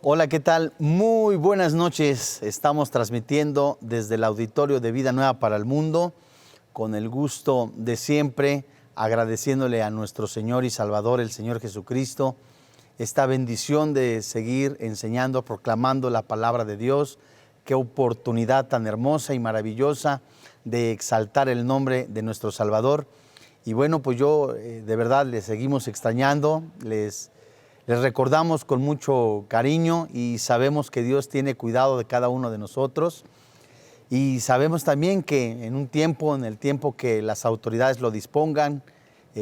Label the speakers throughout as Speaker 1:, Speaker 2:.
Speaker 1: Hola, ¿qué tal? Muy buenas noches. Estamos transmitiendo desde el auditorio de Vida Nueva para el Mundo, con el gusto de siempre, agradeciéndole a nuestro Señor y Salvador, el Señor Jesucristo, esta bendición de seguir enseñando, proclamando la palabra de Dios. Qué oportunidad tan hermosa y maravillosa de exaltar el nombre de nuestro Salvador. Y bueno, pues yo de verdad les seguimos extrañando, les recordamos con mucho cariño y sabemos que Dios tiene cuidado de cada uno de nosotros. Y sabemos también que en el tiempo que las autoridades lo dispongan,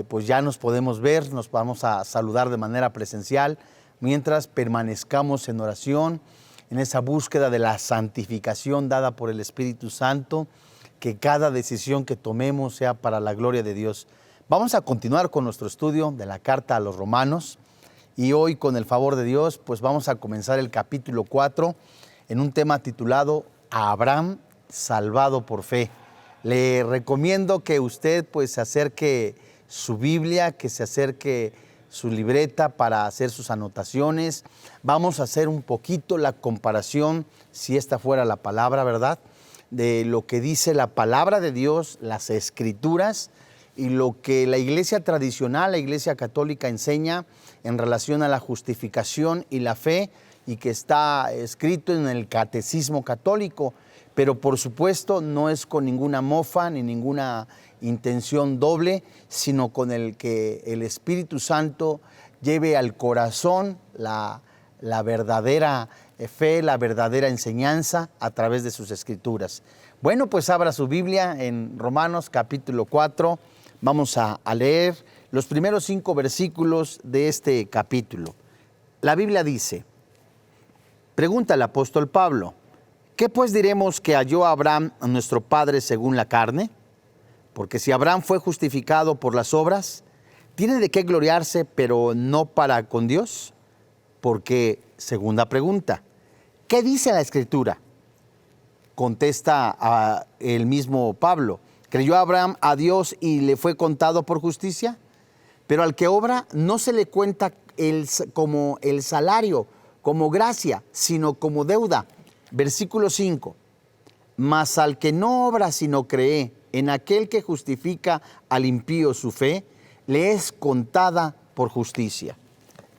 Speaker 1: pues ya nos podemos ver, nos vamos a saludar de manera presencial, mientras permanezcamos en oración, en esa búsqueda de la santificación dada por el Espíritu Santo, que cada decisión que tomemos sea para la gloria de Dios. Vamos a continuar con nuestro estudio de la carta a los Romanos. Y hoy, con el favor de Dios, pues vamos a comenzar el capítulo 4 en un tema titulado Abraham salvado por fe. Le recomiendo que usted pues se acerque su Biblia, que se acerque su libreta para hacer sus anotaciones. Vamos a hacer un poquito la comparación, si esta fuera la palabra, ¿verdad?, de lo que dice la palabra de Dios, las Escrituras, y lo que la iglesia tradicional, la iglesia católica enseña en relación a la justificación y la fe, y que está escrito en el Catecismo Católico, pero por supuesto no es con ninguna mofa ni ninguna intención doble, sino con el que el Espíritu Santo lleve al corazón la verdadera fe, la verdadera enseñanza a través de sus Escrituras. Bueno, pues abra su Biblia en Romanos capítulo 4, vamos a leer los primeros 5 versículos de este capítulo. La Biblia dice, pregunta el apóstol Pablo, ¿qué pues diremos que halló Abraham a nuestro padre según la carne? Porque si Abraham fue justificado por las obras, ¿tiene de qué gloriarse, pero no para con Dios? Porque, segunda pregunta, ¿qué dice la Escritura? Contesta el mismo Pablo, ¿creyó Abraham a Dios y le fue contado por justicia? Pero al que obra no se le cuenta como el salario, como gracia, sino como deuda. Versículo 5. Mas al que no obra sino cree en aquel que justifica al impío, su fe le es contada por justicia.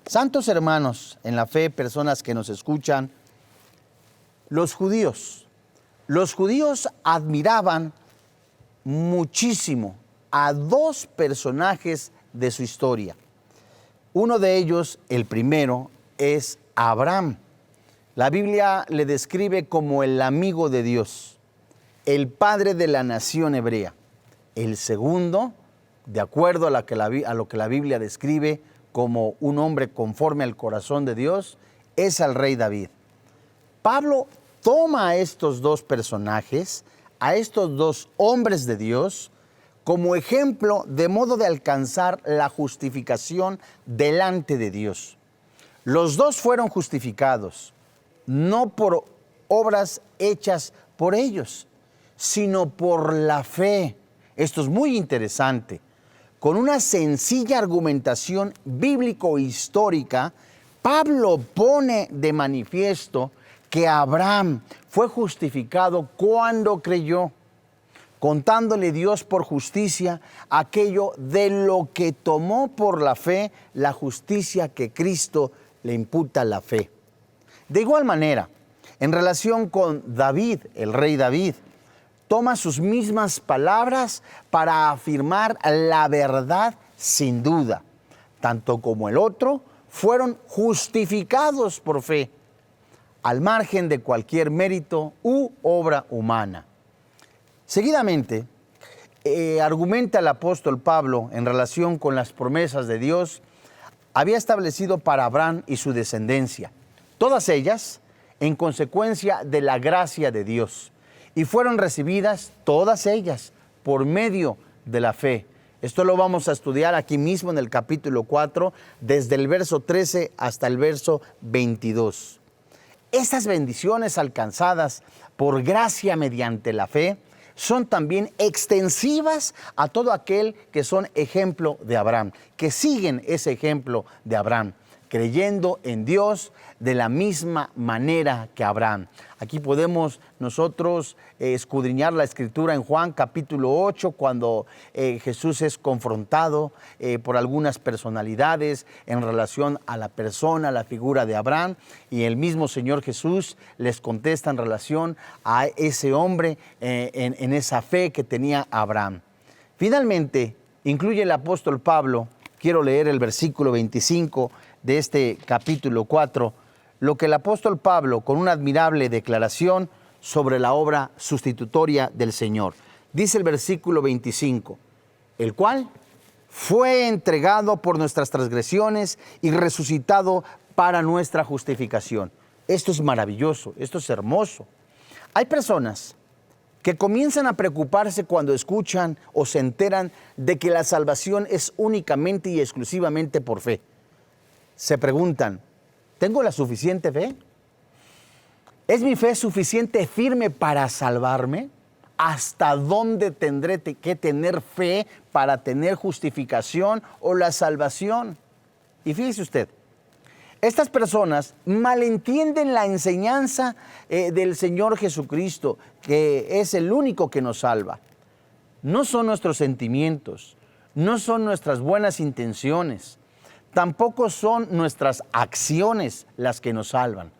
Speaker 1: Santos hermanos en la fe, personas que nos escuchan, los judíos admiraban muchísimo a 2 personajes de su historia. Uno de ellos, el primero, es Abraham. La Biblia le describe como el amigo de Dios, el padre de la nación hebrea. El segundo, de acuerdo a lo que la Biblia describe como un hombre conforme al corazón de Dios, es el rey David. Pablo toma a estos 2 personajes, a estos 2 hombres de Dios, como ejemplo de modo de alcanzar la justificación delante de Dios. Los 2 fueron justificados, no por obras hechas por ellos, sino por la fe. Esto es muy interesante. Con una sencilla argumentación bíblico-histórica, Pablo pone de manifiesto que Abraham fue justificado cuando creyó, contándole Dios por justicia aquello de lo que tomó por la fe la justicia que Cristo le imputa a la fe. De igual manera, en relación con David, el rey David, toma sus mismas palabras para afirmar la verdad sin duda. Tanto como el otro, fueron justificados por fe, al margen de cualquier mérito u obra humana. Seguidamente, argumenta el apóstol Pablo en relación con las promesas de Dios, había establecido para Abraham y su descendencia, todas ellas en consecuencia de la gracia de Dios, y fueron recibidas todas ellas por medio de la fe. Esto lo vamos a estudiar aquí mismo en el capítulo 4, desde el verso 13 hasta el verso 22. Estas bendiciones alcanzadas por gracia mediante la fe son también extensivas a todo aquel que son ejemplo de Abraham, que siguen ese ejemplo de Abraham. creyendo en Dios de la misma manera que Abraham. Aquí podemos nosotros escudriñar la escritura en Juan capítulo 8, cuando Jesús es confrontado por algunas personalidades en relación a la persona, la figura de Abraham, y el mismo Señor Jesús les contesta en relación a ese hombre en esa fe que tenía Abraham. Finalmente, incluye el apóstol Pablo, quiero leer el versículo 25 de este capítulo 4, lo que el apóstol Pablo, con una admirable declaración sobre la obra sustitutoria del Señor. Dice el versículo 25, el cual fue entregado por nuestras transgresiones y resucitado para nuestra justificación. Esto es maravilloso, esto es hermoso. Hay personas que comienzan a preocuparse cuando escuchan o se enteran de que la salvación es únicamente y exclusivamente por fe. Se preguntan, ¿tengo la suficiente fe? ¿Es mi fe suficiente firme para salvarme? ¿Hasta dónde tendré que tener fe para tener justificación o la salvación? Y fíjese usted, estas personas malentienden la enseñanza del Señor Jesucristo, que es el único que nos salva. No son nuestros sentimientos, no son nuestras buenas intenciones, tampoco son nuestras acciones las que nos salvan.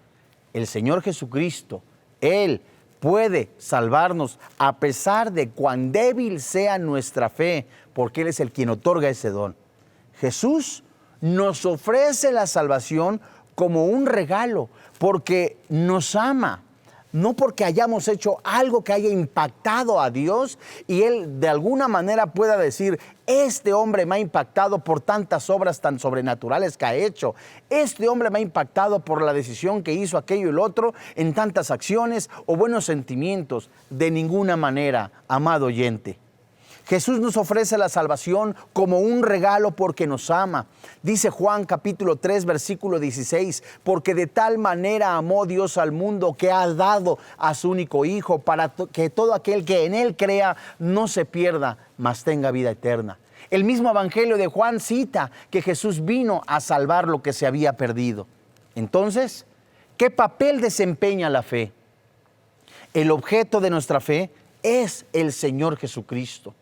Speaker 1: El Señor Jesucristo, Él puede salvarnos a pesar de cuán débil sea nuestra fe, porque Él es el quien otorga ese don. Jesús nos ofrece la salvación como un regalo, porque nos ama, no porque hayamos hecho algo que haya impactado a Dios y Él de alguna manera pueda decir, este hombre me ha impactado por tantas obras tan sobrenaturales que ha hecho, este hombre me ha impactado por la decisión que hizo aquello y el otro en tantas acciones o buenos sentimientos. De ninguna manera, amado oyente. Jesús nos ofrece la salvación como un regalo porque nos ama. Dice Juan capítulo 3, versículo 16, porque de tal manera amó Dios al mundo que ha dado a su único Hijo para que todo aquel que en Él crea no se pierda, mas tenga vida eterna. El mismo Evangelio de Juan cita que Jesús vino a salvar lo que se había perdido. Entonces, ¿qué papel desempeña la fe? El objeto de nuestra fe es el Señor Jesucristo.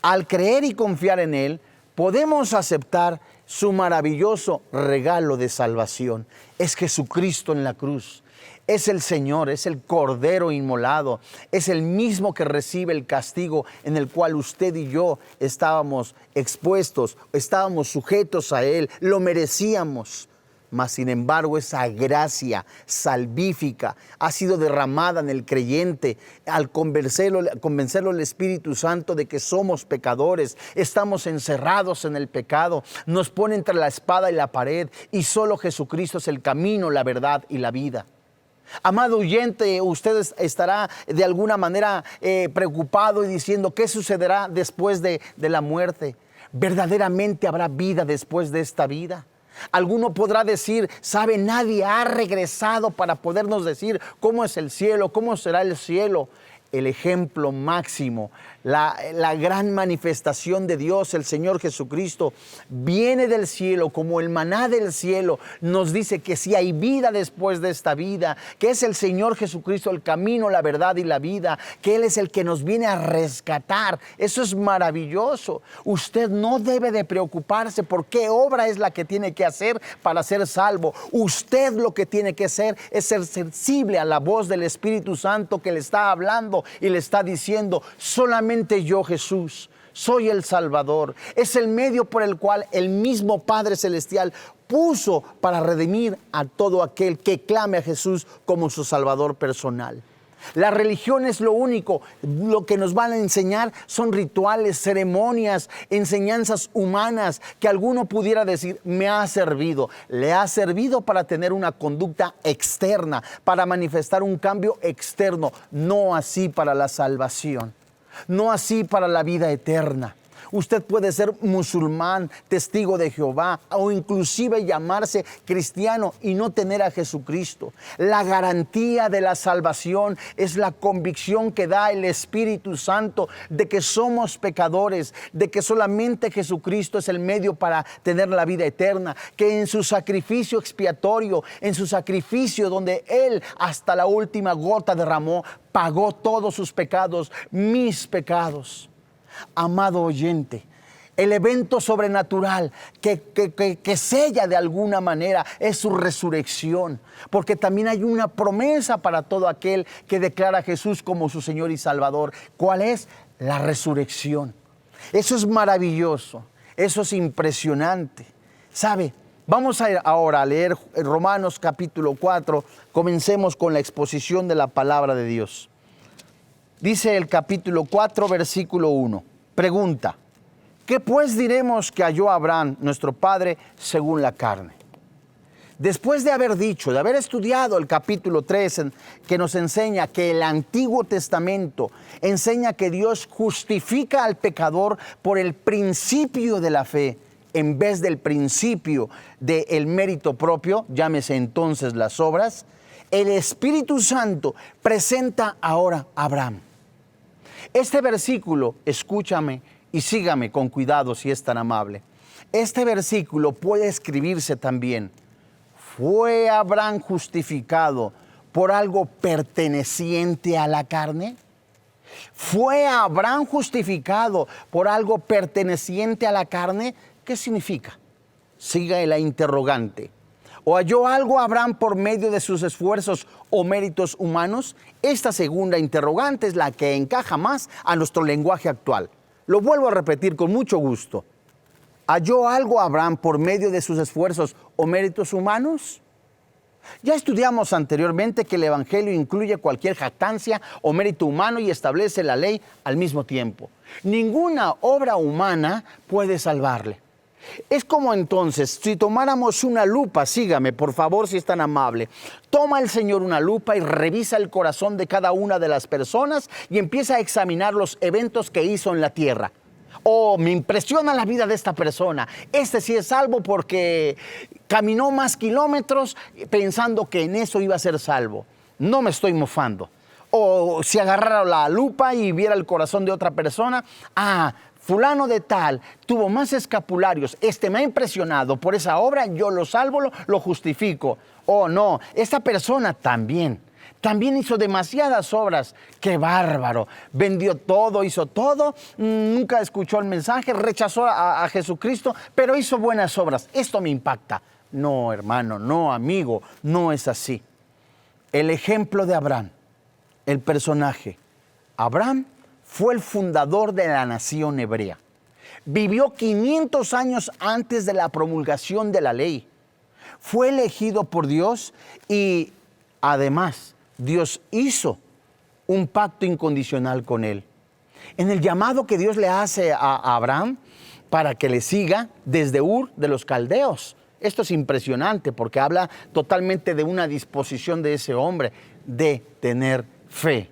Speaker 1: Al creer y confiar en Él, podemos aceptar su maravilloso regalo de salvación. Es Jesucristo en la cruz. Es el Señor, es el Cordero inmolado. Es el mismo que recibe el castigo en el cual usted y yo estábamos expuestos, estábamos sujetos a Él, lo merecíamos. Mas, sin embargo, esa gracia salvífica ha sido derramada en el creyente al convencerlo el Espíritu Santo de que somos pecadores, estamos encerrados en el pecado, nos pone entre la espada y la pared y solo Jesucristo es el camino, la verdad y la vida. Amado oyente, usted estará de alguna manera preocupado y diciendo, ¿qué sucederá después de la muerte? ¿Verdaderamente habrá vida después de esta vida? Alguno podrá decir, sabe, nadie ha regresado para podernos decir cómo es el cielo, cómo será el cielo. El ejemplo máximo, la gran manifestación de Dios, el Señor Jesucristo, viene del cielo como el maná del cielo. Nos dice que sí hay vida después de esta vida, que es el Señor Jesucristo el camino, la verdad y la vida, que Él es el que nos viene a rescatar. Eso es maravilloso. Usted no debe de preocuparse por qué obra es la que tiene que hacer para ser salvo. Usted lo que tiene que hacer es ser sensible a la voz del Espíritu Santo que le está hablando y le está diciendo, solamente yo, Jesús, soy el Salvador. Es el medio por el cual el mismo Padre Celestial puso para redimir a todo aquel que clame a Jesús como su Salvador personal. La religión es lo único, lo que nos van a enseñar son rituales, ceremonias, enseñanzas humanas que alguno pudiera decir, me ha servido. Le ha servido para tener una conducta externa, para manifestar un cambio externo, no así para la salvación, no así para la vida eterna. Usted puede ser musulmán, testigo de Jehová, o inclusive llamarse cristiano y no tener a Jesucristo. La garantía de la salvación es la convicción que da el Espíritu Santo de que somos pecadores, de que solamente Jesucristo es el medio para tener la vida eterna, que en su sacrificio expiatorio, en su sacrificio donde Él hasta la última gota derramó, pagó todos sus pecados, mis pecados. Amado oyente, el evento sobrenatural que sella de alguna manera es su resurrección, porque también hay una promesa para todo aquel que declara a Jesús como su Señor y Salvador. ¿Cuál es? La resurrección. Eso es maravilloso, eso es impresionante. ¿Sabe? Vamos a ir ahora a leer Romanos capítulo 4, comencemos con la exposición de la palabra de Dios. Dice el capítulo 4, versículo 1. Pregunta: ¿qué pues diremos que halló Abraham, nuestro padre, según la carne? Después de haber dicho, de haber estudiado el capítulo 3, que nos enseña que el Antiguo Testamento enseña que Dios justifica al pecador por el principio de la fe, en vez del principio del mérito propio, llámese entonces las obras, el Espíritu Santo presenta ahora a Abraham. Este versículo, escúchame y sígame con cuidado si es tan amable. Este versículo puede escribirse también: ¿fue Abraham justificado por algo perteneciente a la carne? ¿Fue Abraham justificado por algo perteneciente a la carne? ¿Qué significa? Siga la interrogante. ¿O halló algo Abraham por medio de sus esfuerzos o méritos humanos? Esta segunda interrogante es la que encaja más a nuestro lenguaje actual. Lo vuelvo a repetir con mucho gusto. ¿Halló algo Abraham por medio de sus esfuerzos o méritos humanos? Ya estudiamos anteriormente que el Evangelio incluye cualquier jactancia o mérito humano y establece la ley al mismo tiempo. Ninguna obra humana puede salvarle. Es como entonces, si tomáramos una lupa, sígame por favor si es tan amable, toma el Señor una lupa y revisa el corazón de cada una de las personas y empieza a examinar los eventos que hizo en la tierra. Oh, me impresiona la vida de esta persona, este sí es salvo porque caminó más kilómetros pensando que en eso iba a ser salvo. No me estoy mofando. O si agarrara la lupa y viera el corazón de otra persona, fulano de tal tuvo más escapularios, me ha impresionado por esa obra, yo lo salvo, lo justifico. Oh no, esta persona también hizo demasiadas obras, qué bárbaro, vendió todo, hizo todo, nunca escuchó el mensaje, rechazó a Jesucristo, pero hizo buenas obras, esto me impacta. No, hermano, no, amigo, no es así. El ejemplo de Abraham, el personaje, Abraham fue el fundador de la nación hebrea. Vivió 500 años antes de la promulgación de la ley. Fue elegido por Dios y además Dios hizo un pacto incondicional con él. En el llamado que Dios le hace a Abraham para que le siga desde Ur de los Caldeos. Esto es impresionante porque habla totalmente de una disposición de ese hombre de tener fe.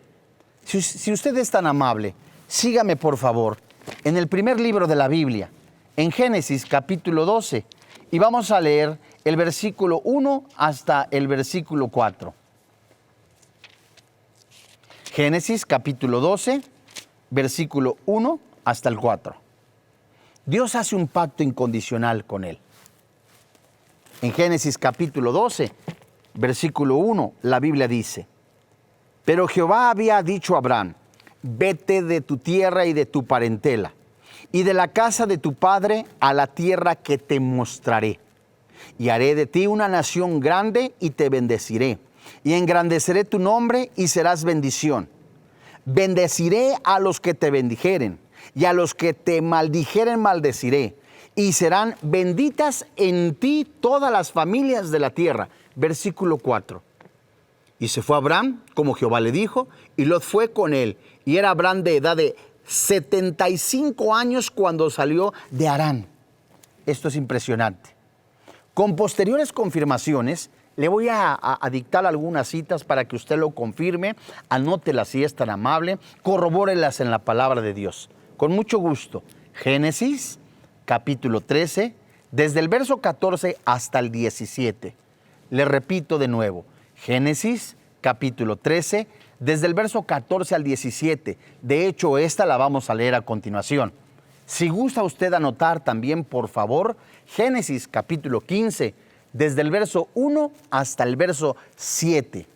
Speaker 1: Si usted es tan amable, sígame por favor en el primer libro de la Biblia, en Génesis capítulo 12, y vamos a leer el versículo 1 hasta el versículo 4. Génesis capítulo 12, versículo 1 hasta el 4. Dios hace un pacto incondicional con él. En Génesis capítulo 12, versículo 1, la Biblia dice: pero Jehová había dicho a Abraham: vete de tu tierra y de tu parentela, y de la casa de tu padre a la tierra que te mostraré. Y haré de ti una nación grande y te bendeciré, y engrandeceré tu nombre y serás bendición. Bendeciré a los que te bendijeren, y a los que te maldijeren maldeciré, y serán benditas en ti todas las familias de la tierra. Versículo 4. Y se fue Abraham, como Jehová le dijo, y Lot fue con él. Y era Abraham de edad de 75 años cuando salió de Harán. Esto es impresionante. Con posteriores confirmaciones, le voy a dictar algunas citas para que usted lo confirme. Anótelas si es tan amable, corrobórelas en la palabra de Dios. Con mucho gusto. Génesis, capítulo 13, desde el verso 14 hasta el 17. Le repito de nuevo, Génesis, capítulo 13, desde el verso 14 al 17. De hecho, esta la vamos a leer a continuación. Si gusta usted anotar también, por favor, Génesis, capítulo 15, desde el verso 1 hasta el verso 7.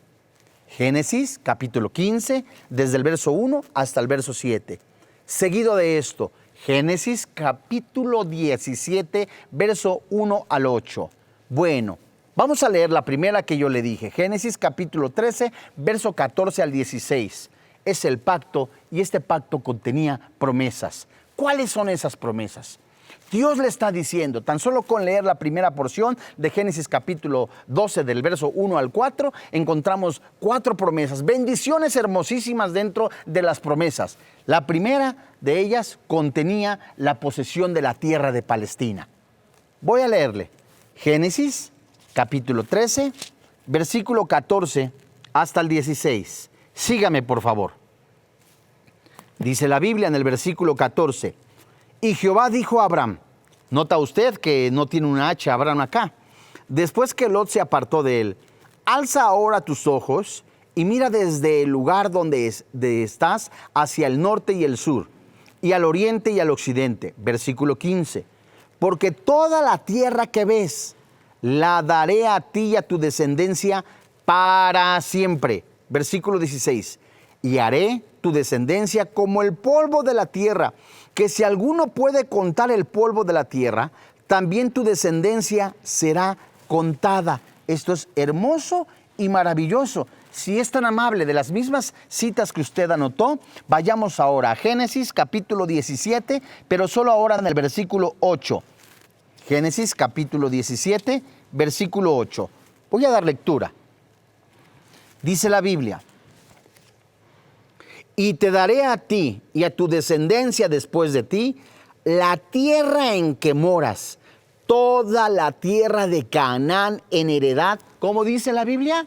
Speaker 1: Génesis, capítulo 15, desde el verso 1 hasta el verso 7. Seguido de esto, Génesis, capítulo 17, verso 1 al 8. Bueno, vamos a leer la primera que yo le dije. Génesis, capítulo 13, verso 14 al 16. Es el pacto y este pacto contenía promesas. ¿Cuáles son esas promesas? Dios le está diciendo, tan solo con leer la primera porción de Génesis capítulo 12 del verso 1 al 4, encontramos 4 promesas, bendiciones hermosísimas dentro de las promesas. La primera de ellas contenía la posesión de la tierra de Palestina. Voy a leerle. Génesis capítulo 13, versículo 14 hasta el 16. Sígame, por favor. Dice la Biblia en el versículo 14. Y Jehová dijo a Abraham, nota usted que no tiene una H Abraham acá, después que Lot se apartó de él, alza ahora tus ojos y mira desde el lugar donde estás hacia el norte y el sur, y al oriente y al occidente. Versículo 15. Porque toda la tierra que ves, la daré a ti y a tu descendencia para siempre. Versículo 16. Y haré tu descendencia como el polvo de la tierra, que si alguno puede contar el polvo de la tierra, también tu descendencia será contada. Esto es hermoso y maravilloso. Si es tan amable, de las mismas citas que usted anotó, vayamos ahora a Génesis capítulo 17, pero solo ahora en el versículo 8. Génesis capítulo 17, versículo 8. Voy a dar lectura. Dice la Biblia. Y te daré a ti y a tu descendencia después de ti la tierra en que moras, toda la tierra de Canaán en heredad, ¿cómo dice la Biblia?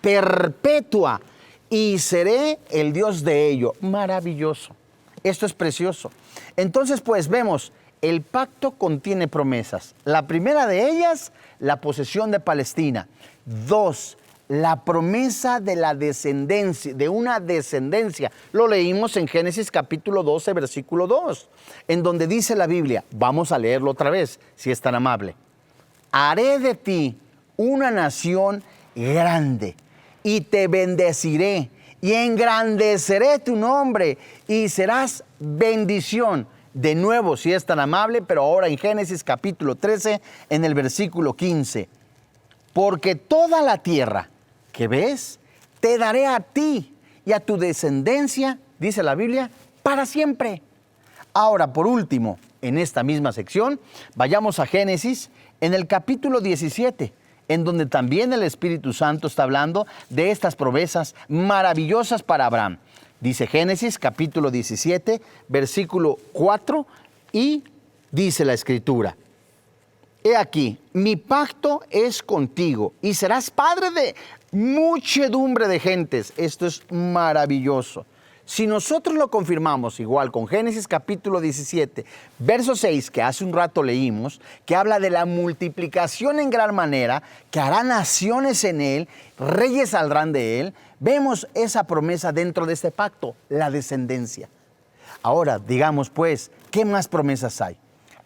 Speaker 1: Perpetua, y seré el Dios de ello. Maravilloso. Esto es precioso. Entonces, pues vemos, el pacto contiene promesas. La primera de ellas, la posesión de Palestina. 2, la promesa de la descendencia, de una descendencia. Lo leímos en Génesis capítulo 12, versículo 2, en donde dice la Biblia, vamos a leerlo otra vez, si es tan amable. Haré de ti una nación grande y te bendeciré y engrandeceré tu nombre y serás bendición. De nuevo, si es tan amable, pero ahora en Génesis capítulo 13, en el versículo 15. Porque toda la tierra que ves, te daré a ti y a tu descendencia, dice la Biblia, para siempre. Ahora, por último, en esta misma sección, vayamos a Génesis, en el capítulo 17, en donde también el Espíritu Santo está hablando de estas promesas maravillosas para Abraham. Dice Génesis, capítulo 17, versículo 4, y dice la Escritura. He aquí, mi pacto es contigo y serás padre de muchedumbre de gentes. Esto es maravilloso. Si nosotros lo confirmamos igual con Génesis capítulo 17, verso 6, que hace un rato leímos, que habla de la multiplicación en gran manera, que hará naciones en él, reyes saldrán de él, vemos esa promesa dentro de este pacto, la descendencia. Ahora, digamos pues, ¿qué más promesas hay?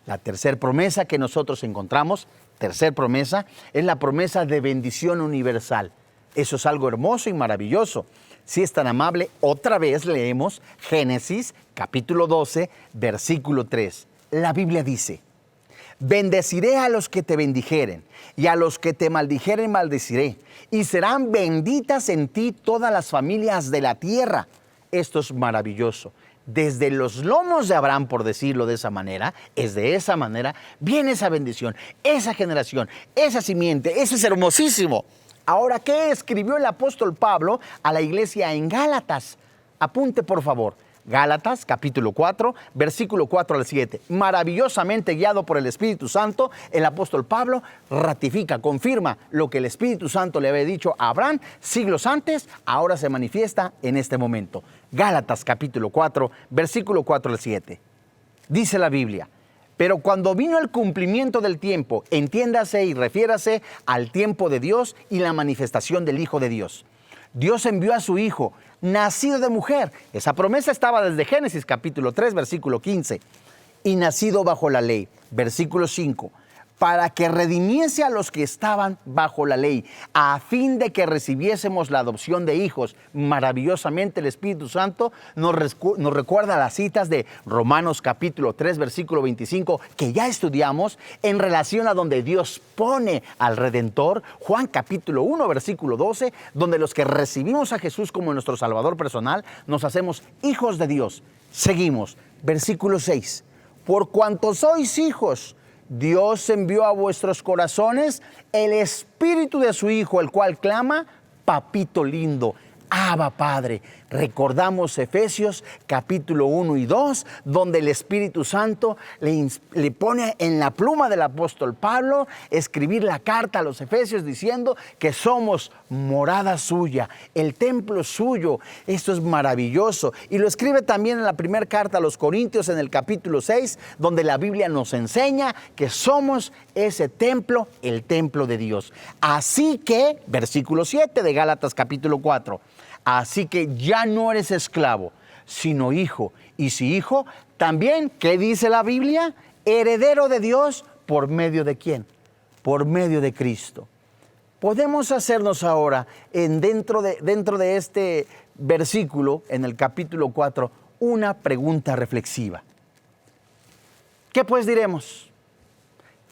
Speaker 1: La tercera promesa que nosotros encontramos, tercera promesa, es la promesa de bendición universal. Eso es algo hermoso y maravilloso. Si es tan amable, otra vez leemos Génesis capítulo 12, versículo 3. La Biblia dice, bendeciré a los que te bendijeren, y a los que te maldijeren maldeciré, y serán benditas en ti todas las familias de la tierra. Esto es maravilloso. Desde los lomos de Abraham, por decirlo de esa manera, es de esa manera, viene esa bendición, esa generación, esa simiente. Eso es hermosísimo. Ahora, ¿qué escribió el apóstol Pablo a la iglesia en Gálatas? Apunte, por favor. Gálatas, capítulo 4, versículo 4 al 7. Maravillosamente guiado por el Espíritu Santo, el apóstol Pablo ratifica, confirma lo que el Espíritu Santo le había dicho a Abraham siglos antes, ahora se manifiesta en este momento. Gálatas, capítulo 4, versículo 4 al 7. Dice la Biblia: pero cuando vino el cumplimiento del tiempo, entiéndase y refiérase al tiempo de Dios y la manifestación del Hijo de Dios. Dios envió a su Hijo, nacido de mujer. Esa promesa estaba desde Génesis capítulo 3, versículo 15. Y nacido bajo la ley, versículo 5. Para que redimiese a los que estaban bajo la ley, a fin de que recibiésemos la adopción de hijos. Maravillosamente el Espíritu Santo nos recuerda las citas de Romanos capítulo 3, versículo 25, que ya estudiamos en relación a donde Dios pone al Redentor. Juan capítulo 1, versículo 12, donde los que recibimos a Jesús como nuestro Salvador personal, nos hacemos hijos de Dios. Seguimos, versículo 6. Por cuanto sois hijos, Dios envió a vuestros corazones el Espíritu de su Hijo, el cual clama: Papito lindo, Abba Padre. Recordamos Efesios capítulo 1 y 2, donde el Espíritu Santo le pone en la pluma del apóstol Pablo escribir la carta a los Efesios diciendo que somos morada suya, el templo suyo. Esto es maravilloso. Y lo escribe también en la primera carta a los Corintios en el capítulo 6, donde la Biblia nos enseña que somos ese templo, el templo de Dios. Así que, versículo 7 de Gálatas capítulo 4, así que ya no eres esclavo, sino hijo. Y si hijo, también, ¿qué dice la Biblia? Heredero de Dios, ¿por medio de quién? Por medio de Cristo. Podemos hacernos ahora, dentro de este versículo, en el capítulo 4, una pregunta reflexiva. ¿Qué pues diremos?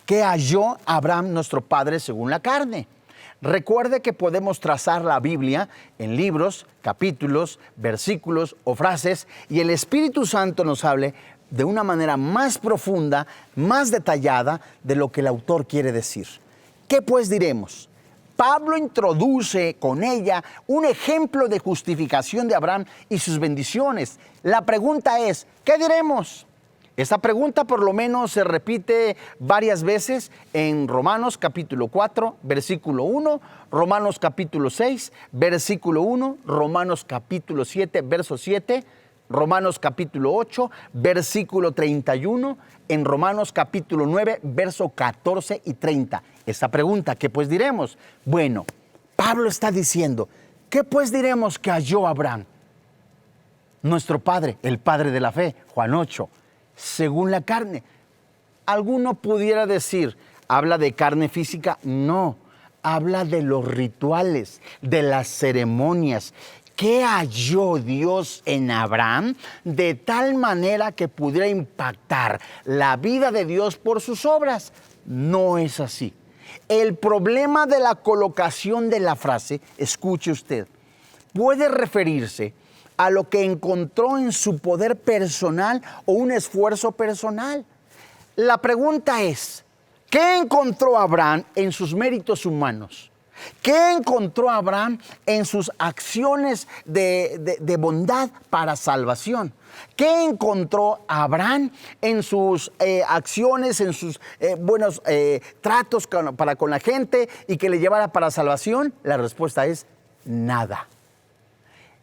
Speaker 1: ¿Qué halló Abraham nuestro padre según la carne? Recuerde que podemos trazar la Biblia en libros, capítulos, versículos o frases, y el Espíritu Santo nos hable de una manera más profunda, más detallada de lo que el autor quiere decir. ¿Qué pues diremos? Pablo introduce con ella un ejemplo de justificación de Abraham y sus bendiciones. La pregunta es, ¿qué diremos? Esta pregunta por lo menos se repite varias veces en Romanos capítulo 4, versículo 1, Romanos capítulo 6, versículo 1, Romanos capítulo 7, verso 7, Romanos capítulo 8, versículo 31, en Romanos capítulo 9, verso 14 y 30. Esta pregunta, ¿qué pues diremos? Bueno, Pablo está diciendo, ¿qué pues diremos que halló Abraham? Nuestro padre, el padre de la fe, Juan 8. Según la carne. Alguno pudiera decir, ¿habla de carne física? No, habla de los rituales, de las ceremonias. ¿Qué halló Dios en Abraham de tal manera que pudiera impactar la vida de Dios por sus obras? No es así. El problema de la colocación de la frase, escuche usted, puede referirse a lo que encontró en su poder personal o un esfuerzo personal. La pregunta es, ¿qué encontró Abraham en sus méritos humanos? ¿Qué encontró Abraham en sus acciones de bondad para salvación? ¿Qué encontró Abraham en sus acciones, en sus buenos tratos para con la gente y que le llevara para salvación? La respuesta es nada.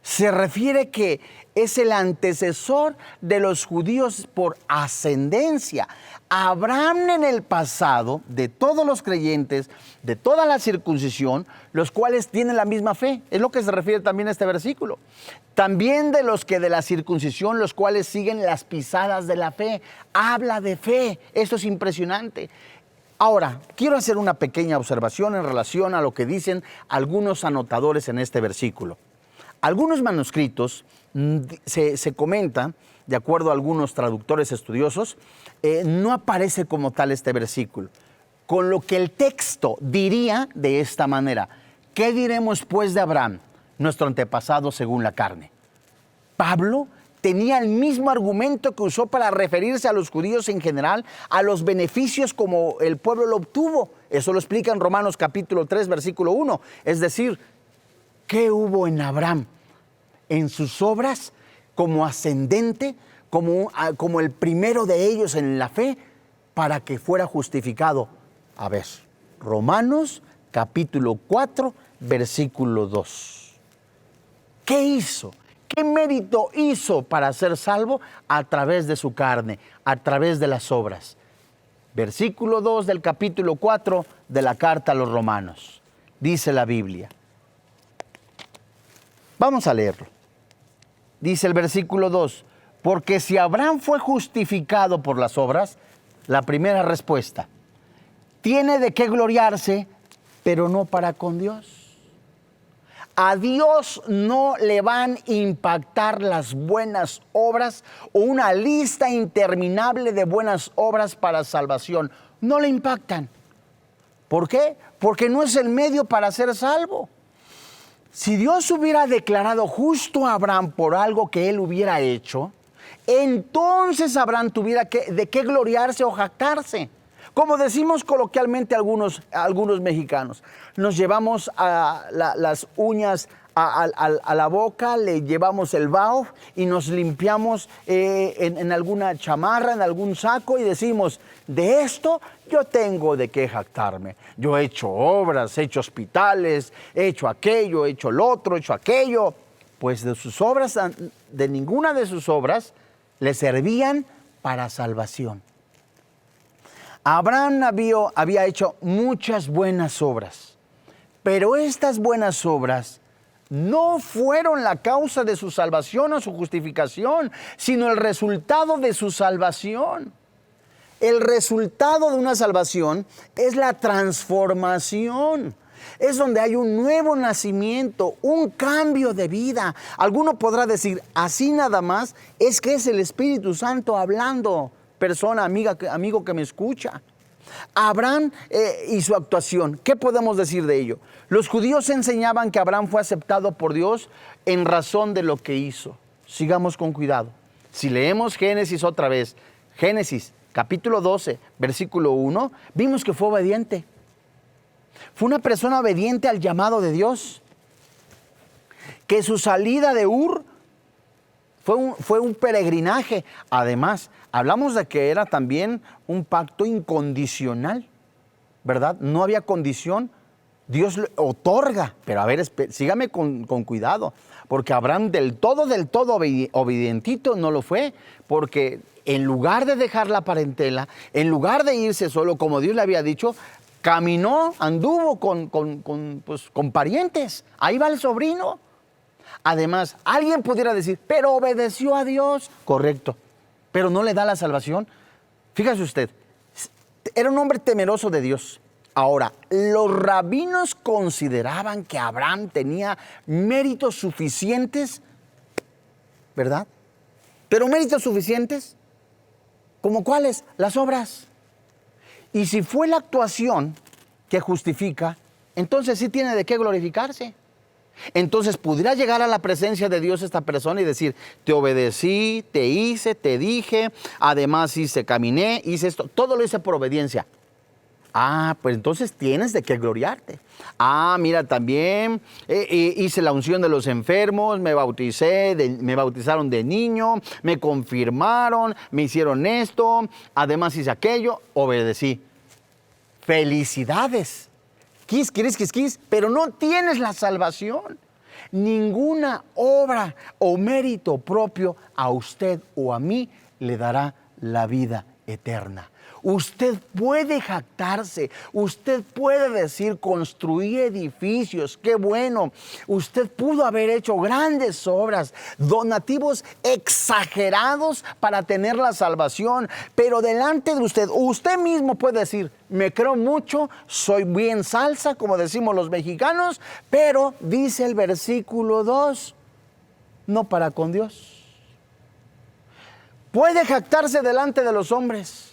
Speaker 1: Se refiere que es el antecesor de los judíos por ascendencia. Abraham en el pasado, de todos los creyentes, de toda la circuncisión, los cuales tienen la misma fe. Es lo que se refiere también a este versículo. También de los que de la circuncisión, los cuales siguen las pisadas de la fe. Habla de fe. Esto es impresionante. Ahora, quiero hacer una pequeña observación en relación a lo que dicen algunos anotadores en este versículo. Algunos manuscritos se comenta, de acuerdo a algunos traductores estudiosos, no aparece como tal este versículo. Con lo que el texto diría de esta manera: ¿qué diremos pues de Abraham, nuestro antepasado según la carne? Pablo tenía el mismo argumento que usó para referirse a los judíos en general, a los beneficios como el pueblo lo obtuvo. Eso lo explica en Romanos capítulo 3, versículo 1. Es decir, ¿qué hubo en Abraham? En sus obras, como ascendente, como el primero de ellos en la fe, para que fuera justificado. A ver, Romanos capítulo 4, versículo 2. ¿Qué hizo? ¿Qué mérito hizo para ser salvo? A través de su carne, a través de las obras. Versículo 2 del capítulo 4 de la carta a los Romanos. Dice la Biblia. Vamos a leerlo. Dice el versículo 2, porque si Abraham fue justificado por las obras, la primera respuesta, tiene de qué gloriarse, pero no para con Dios. A Dios no le van a impactar las buenas obras o una lista interminable de buenas obras para salvación. No le impactan. ¿Por qué? Porque no es el medio para ser salvo. Si Dios hubiera declarado justo a Abraham por algo que él hubiera hecho, entonces Abraham tuviera de qué gloriarse o jactarse. Como decimos coloquialmente algunos mexicanos, nos llevamos las uñas a la boca, le llevamos el vaho y nos limpiamos en alguna chamarra, en algún saco y decimos, de esto yo tengo de qué jactarme. Yo he hecho obras, he hecho hospitales, he hecho aquello, he hecho el otro, he hecho aquello. Pues de sus obras, de ninguna de sus obras le servían para salvación. Abraham había hecho muchas buenas obras, pero estas buenas obras no fueron la causa de su salvación o su justificación, sino el resultado de su salvación. El resultado de una salvación es la transformación. Es donde hay un nuevo nacimiento, un cambio de vida. Alguno podrá decir, así nada más, es que es el Espíritu Santo hablando. Persona, amigo que me escucha. Abraham y su actuación, ¿qué podemos decir de ello? Los judíos enseñaban que Abraham fue aceptado por Dios en razón de lo que hizo. Sigamos con cuidado. Si leemos Génesis otra vez, Génesis capítulo 12, versículo 1, vimos que fue obediente. Fue una persona obediente al llamado de Dios. Que su salida de Ur fue un peregrinaje. Además, hablamos de que era también un pacto incondicional, ¿verdad? No había condición. Dios le otorga. Pero a ver, sígame con cuidado. Porque Abraham del todo obedientito no lo fue. Porque en lugar de dejar la parentela, en lugar de irse solo, como Dios le había dicho, caminó, anduvo con parientes. Ahí va el sobrino. Además, alguien pudiera decir, pero obedeció a Dios. Correcto, pero no le da la salvación. Fíjese usted, era un hombre temeroso de Dios. Ahora, los rabinos consideraban que Abraham tenía méritos suficientes, ¿verdad? Pero méritos suficientes, ¿como cuáles? Las obras. Y si fue la actuación que justifica, entonces sí tiene de qué glorificarse. Entonces pudiera llegar a la presencia de Dios esta persona y decir, te obedecí, te hice, te dije, además caminé, hice esto, todo lo hice por obediencia. Ah, pues entonces tienes de qué gloriarte. Ah, mira, también hice la unción de los enfermos, me bautizaron de niño, me confirmaron, me hicieron esto, además hice aquello, obedecí. Felicidades. Quis, pero no tienes la salvación. Ninguna obra o mérito propio a usted o a mí le dará la vida eterna. Usted puede jactarse, usted puede decir, construí edificios, qué bueno. Usted pudo haber hecho grandes obras, donativos exagerados para tener la salvación, pero delante de usted mismo puede decir, me creo mucho, soy bien salsa, como decimos los mexicanos, pero dice el versículo 2, no para con Dios. Puede jactarse delante de los hombres.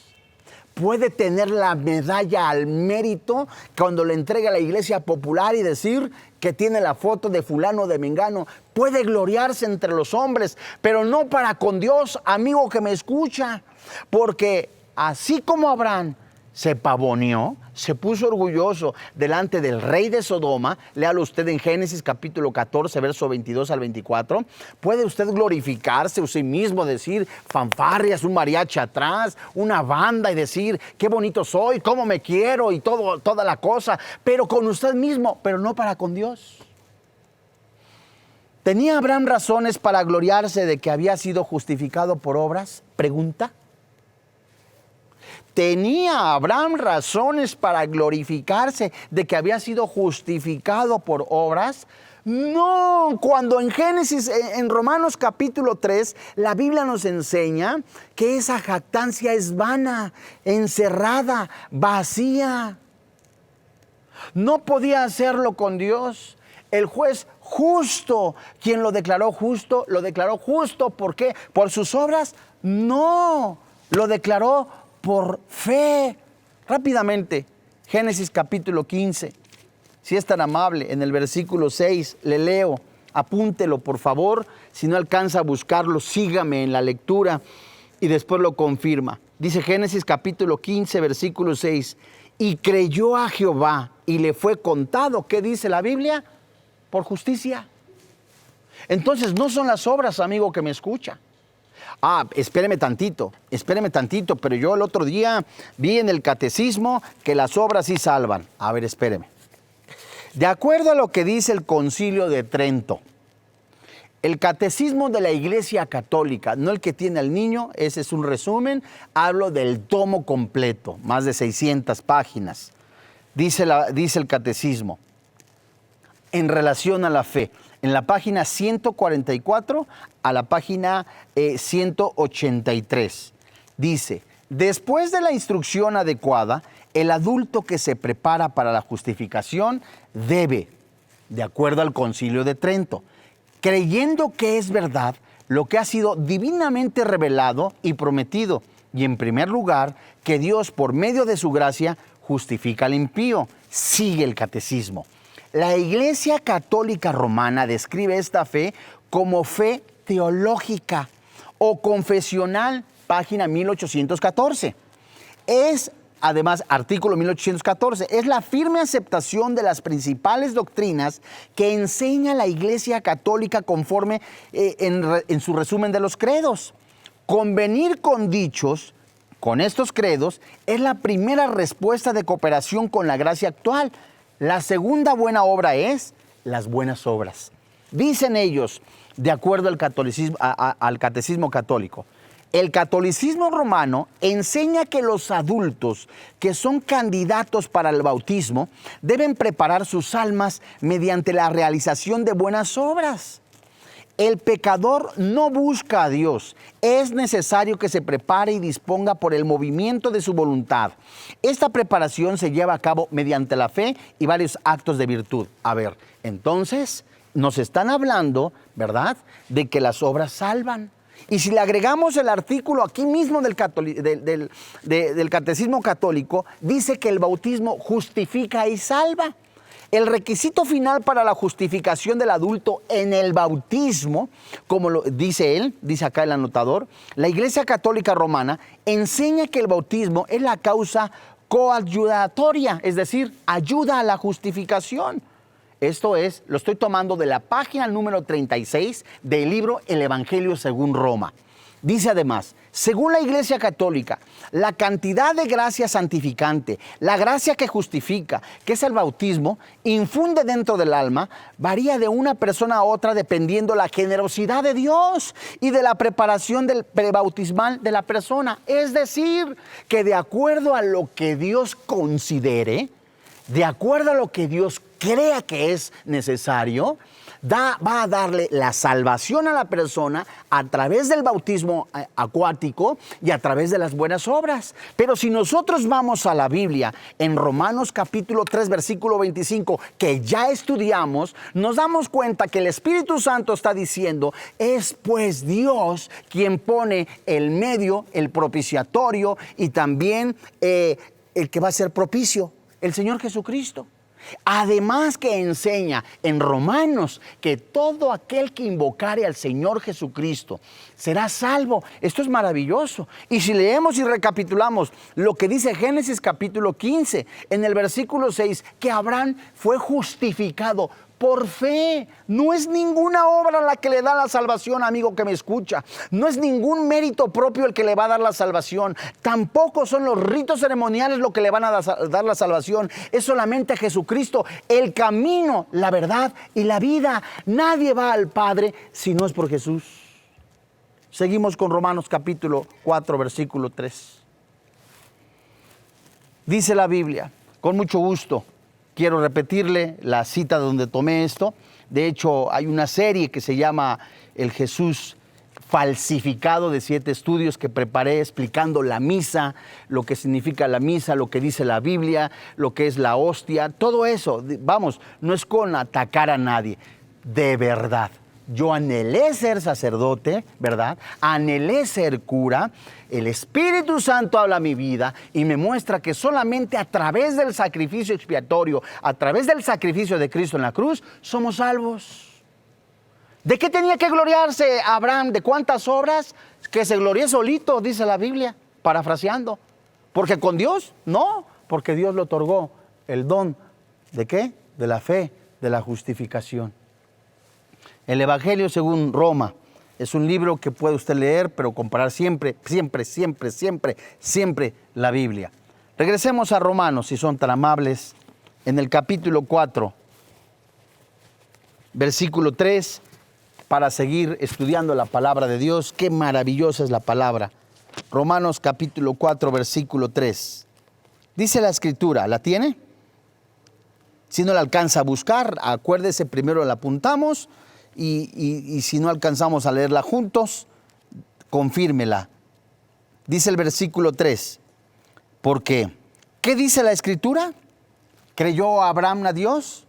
Speaker 1: Puede tener la medalla al mérito cuando le entrega a la iglesia popular y decir que tiene la foto de fulano de mengano. Puede gloriarse entre los hombres, pero no para con Dios, amigo que me escucha. Porque así como Abraham se pavoneó, se puso orgulloso delante del rey de Sodoma, léalo usted en Génesis capítulo 14, verso 22 al 24, puede usted glorificarse usted mismo, decir fanfarrias, un mariachi atrás, una banda y decir, qué bonito soy, cómo me quiero y toda la cosa, pero con usted mismo, pero no para con Dios. ¿Tenía Abraham razones para gloriarse de que había sido justificado por obras? Pregunta. ¿Tenía Abraham razones para glorificarse de que había sido justificado por obras? No, cuando en Génesis, en Romanos capítulo 3, la Biblia nos enseña que esa jactancia es vana, encerrada, vacía. No podía hacerlo con Dios. El juez justo, quien lo declaró justo, ¿por qué? ¿Por sus obras? No, lo declaró por fe. Rápidamente, Génesis capítulo 15. Si es tan amable, en el versículo 6 le leo, apúntelo por favor, si no alcanza a buscarlo, sígame en la lectura y después lo confirma. Dice Génesis capítulo 15, versículo 6, y creyó a Jehová y le fue contado, ¿qué dice la Biblia? Por justicia. Entonces no son las obras, amigo que me escucha. Espéreme tantito, pero yo el otro día vi en el catecismo que las obras sí salvan. A ver, espéreme. De acuerdo a lo que dice el Concilio de Trento, el catecismo de la Iglesia Católica, no el que tiene al niño, ese es un resumen, hablo del tomo completo, más de 600 páginas. Dice el catecismo, en relación a la fe, en la página 144 a la página 183, dice, después de la instrucción adecuada, el adulto que se prepara para la justificación debe, de acuerdo al Concilio de Trento, creyendo que es verdad lo que ha sido divinamente revelado y prometido, y en primer lugar, que Dios por medio de su gracia justifica al impío. Sigue el catecismo. La Iglesia Católica Romana describe esta fe como fe teológica o confesional, página 1814. Además, artículo 1814, es la firme aceptación de las principales doctrinas que enseña la Iglesia Católica conforme en su resumen de los credos. Convenir con estos credos, es la primera respuesta de cooperación con la gracia actual. La segunda buena obra es las buenas obras. Dicen ellos, de acuerdo al catecismo católico, el catolicismo romano enseña que los adultos que son candidatos para el bautismo deben preparar sus almas mediante la realización de buenas obras. El pecador no busca a Dios, es necesario que se prepare y disponga por el movimiento de su voluntad. Esta preparación se lleva a cabo mediante la fe y varios actos de virtud. A ver, entonces nos están hablando, ¿verdad?, de que las obras salvan. Y si le agregamos el artículo aquí mismo del Catecismo Católico, dice que el bautismo justifica y salva. El requisito final para la justificación del adulto en el bautismo, como lo dice él, dice acá el anotador, la Iglesia Católica Romana enseña que el bautismo es la causa coayudatoria, es decir, ayuda a la justificación. Esto es, lo estoy tomando de la página número 36 del libro El Evangelio según Roma. Dice además, según la Iglesia Católica, la cantidad de gracia santificante, la gracia que justifica, que es el bautismo, infunde dentro del alma, varía de una persona a otra dependiendo la generosidad de Dios y de la preparación del prebautismal de la persona. Es decir, que de acuerdo a lo que Dios considere, de acuerdo a lo que Dios crea que es necesario, va a darle la salvación a la persona a través del bautismo acuático y a través de las buenas obras. Pero si nosotros vamos a la Biblia, en Romanos capítulo 3, versículo 25, que ya estudiamos, nos damos cuenta que el Espíritu Santo está diciendo, es pues Dios quien pone el medio, el propiciatorio y también el que va a ser propicio, el Señor Jesucristo. Además que enseña en Romanos que todo aquel que invocare al Señor Jesucristo será salvo. Esto es maravilloso. Y si leemos y recapitulamos lo que dice Génesis capítulo 15, en el versículo 6, que Abraham fue justificado por fe. No es ninguna obra la que le da la salvación, amigo que me escucha. No es ningún mérito propio el que le va a dar la salvación. Tampoco son los ritos ceremoniales lo que le van a dar la salvación. Es solamente Jesucristo, el camino, la verdad y la vida. Nadie va al Padre si no es por Jesús. Seguimos con Romanos capítulo 4, versículo 3. Dice la Biblia, con mucho gusto, quiero repetirle la cita donde tomé esto. De hecho, hay una serie que se llama El Jesús falsificado, de 7 estudios que preparé explicando la misa, lo que significa la misa, lo que dice la Biblia, lo que es la hostia, todo eso. Vamos, no es con atacar a nadie, de verdad. Yo anhelé ser sacerdote, ¿verdad? Anhelé ser cura. El Espíritu Santo habla a mi vida y me muestra que solamente a través del sacrificio expiatorio, a través del sacrificio de Cristo en la cruz, somos salvos. ¿De qué tenía que gloriarse Abraham? ¿De cuántas obras? Que se gloríe solito, dice la Biblia, parafraseando. ¿Porque con Dios? No, porque Dios le otorgó el don. ¿De qué? De la fe, de la justificación. El Evangelio según Roma es un libro que puede usted leer, pero comparar siempre la Biblia. Regresemos a Romanos, si son tan amables, en el capítulo 4, versículo 3, para seguir estudiando la palabra de Dios. Qué maravillosa es la palabra. Romanos capítulo 4, versículo 3. Dice la Escritura, ¿la tiene? Si no la alcanza a buscar, acuérdese, primero la apuntamos. Y si no alcanzamos a leerla juntos, confírmela. Dice el versículo 3, porque, ¿qué dice la Escritura? ¿Creyó Abraham a Dios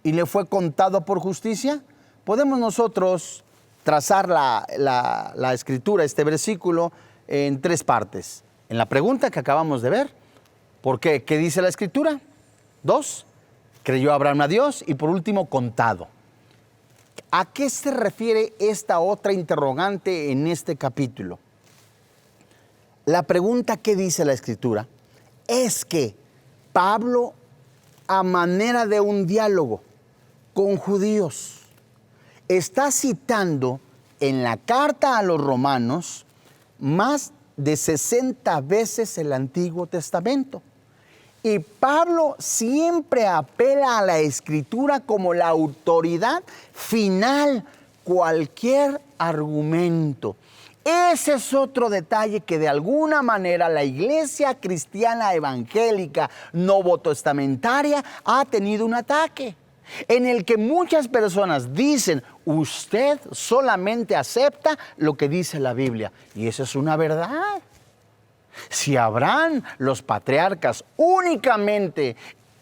Speaker 1: y le fue contado por justicia? Podemos nosotros trazar la Escritura, este versículo, en 3 partes. En la pregunta que acabamos de ver, ¿por qué? ¿Qué dice la Escritura? 2, creyó Abraham a Dios y por último, contado. ¿A qué se refiere esta otra interrogante en este capítulo? La pregunta ¿qué dice la Escritura? Es que Pablo, a manera de un diálogo con judíos, está citando en la carta a los romanos más de 60 veces el Antiguo Testamento. Y Pablo siempre apela a la Escritura como la autoridad final, cualquier argumento. Ese es otro detalle que de alguna manera la iglesia cristiana evangélica novotestamentaria ha tenido un ataque, en el que muchas personas dicen, usted solamente acepta lo que dice la Biblia. Y esa es una verdad. Si Abraham, los patriarcas únicamente,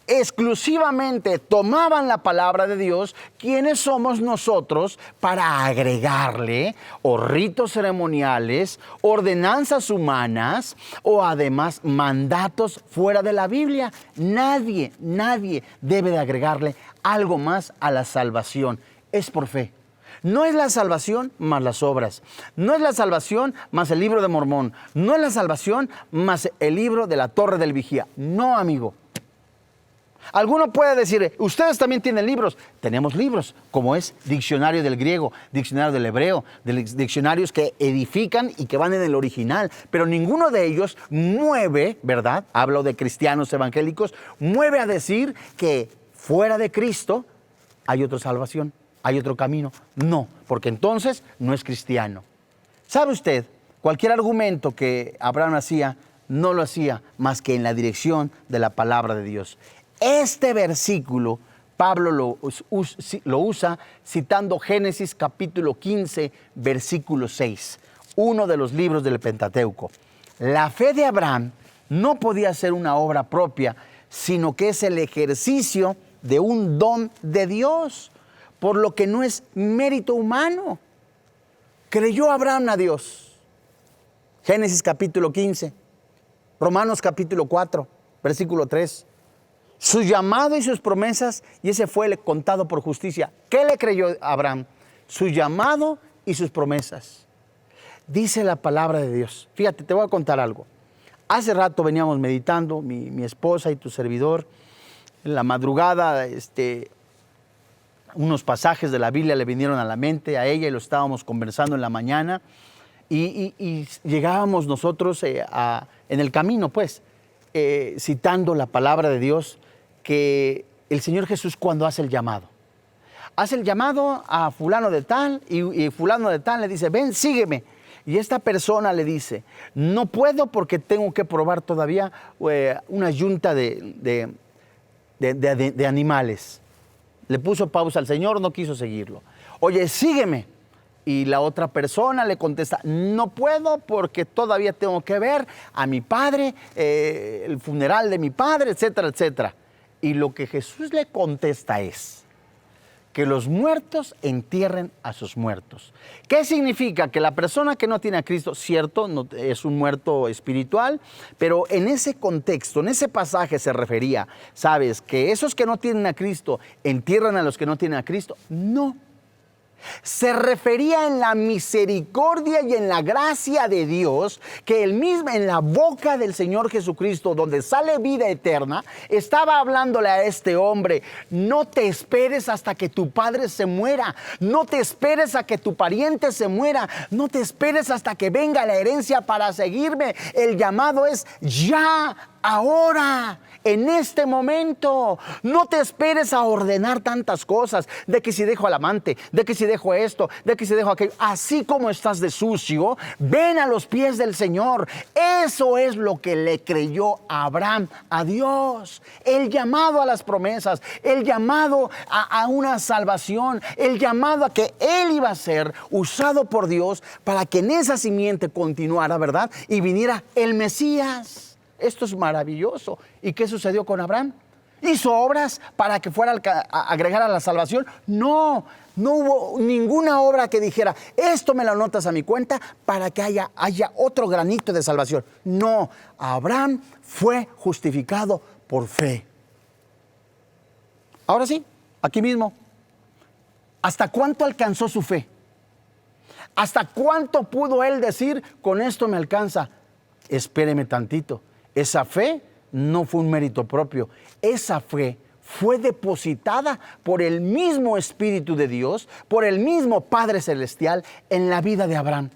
Speaker 1: exclusivamente tomaban la palabra de Dios, ¿quiénes somos nosotros para agregarle o ritos ceremoniales, ordenanzas humanas o además mandatos fuera de la Biblia? Nadie debe de agregarle algo más a la salvación. Es por fe. No es la salvación más las obras. No es la salvación más el libro de Mormón. No es la salvación más el libro de la Torre del Vigía. No, amigo. Alguno puede decir, ustedes también tienen libros. Tenemos libros, como es diccionario del griego, diccionario del hebreo, diccionarios que edifican y que van en el original. Pero ninguno de ellos mueve, ¿verdad? Hablo de cristianos evangélicos, mueve a decir que fuera de Cristo hay otra salvación. ¿Hay otro camino? No, porque entonces no es cristiano. ¿Sabe usted? Cualquier argumento que Abraham hacía, no lo hacía más que en la dirección de la palabra de Dios. Este versículo, Pablo lo usa citando Génesis capítulo 15, versículo 6, uno de los libros del Pentateuco. La fe de Abraham no podía ser una obra propia, sino que es el ejercicio de un don de Dios, por lo que no es mérito humano. Creyó Abraham a Dios. Génesis capítulo 15, Romanos capítulo 4, versículo 3. Su llamado y sus promesas, y ese fue el contado por justicia. ¿Qué le creyó Abraham? Su llamado y sus promesas. Dice la palabra de Dios. Fíjate, te voy a contar algo. Hace rato veníamos meditando, mi esposa y tu servidor, en la madrugada, unos pasajes de la Biblia le vinieron a la mente a ella y lo estábamos conversando en la mañana y llegábamos nosotros en el camino, pues, citando la palabra de Dios, que el Señor Jesús cuando hace el llamado a fulano de tal y fulano de tal le dice, ven, sígueme. Y esta persona le dice, no puedo porque tengo que probar todavía una yunta de animales. Le puso pausa al Señor, no quiso seguirlo. Oye, sígueme. Y la otra persona le contesta, no puedo porque todavía tengo que ver a mi padre, el funeral de mi padre, etcétera, etcétera. Y lo que Jesús le contesta es que los muertos entierren a sus muertos. ¿Qué significa? Que la persona que no tiene a Cristo, cierto, no, es un muerto espiritual, pero en ese contexto, en ese pasaje se refería, ¿sabes? Que esos que no tienen a Cristo entierran a los que no tienen a Cristo. No. Se refería en la misericordia y en la gracia de Dios, que él mismo en la boca del Señor Jesucristo, donde sale vida eterna, estaba hablándole a este hombre, no te esperes hasta que tu padre se muera, no te esperes a que tu pariente se muera, no te esperes hasta que venga la herencia para seguirme. El llamado es ya, ahora, en este momento. No te esperes a ordenar tantas cosas, de que si dejo al amante, de que si dejo esto, de que si dejo aquello. Así como estás de sucio, ven a los pies del Señor. Eso es lo que le creyó Abraham a Dios. El llamado a las promesas, el llamado a una salvación, el llamado a que él iba a ser usado por Dios para que en esa simiente continuara, ¿verdad? Y viniera el Mesías. Esto es maravilloso. ¿Y qué sucedió con Abraham? ¿Hizo obras para que fuera a agregar a la salvación? No hubo ninguna obra que dijera, esto me lo anotas a mi cuenta para que haya otro granito de salvación. No, Abraham fue justificado por fe. Ahora sí, aquí mismo. ¿Hasta cuánto alcanzó su fe? ¿Hasta cuánto pudo él decir, con esto me alcanza? Espéreme tantito. Esa fe no fue un mérito propio. Esa fe fue depositada por el mismo Espíritu de Dios, por el mismo Padre Celestial en la vida de Abraham.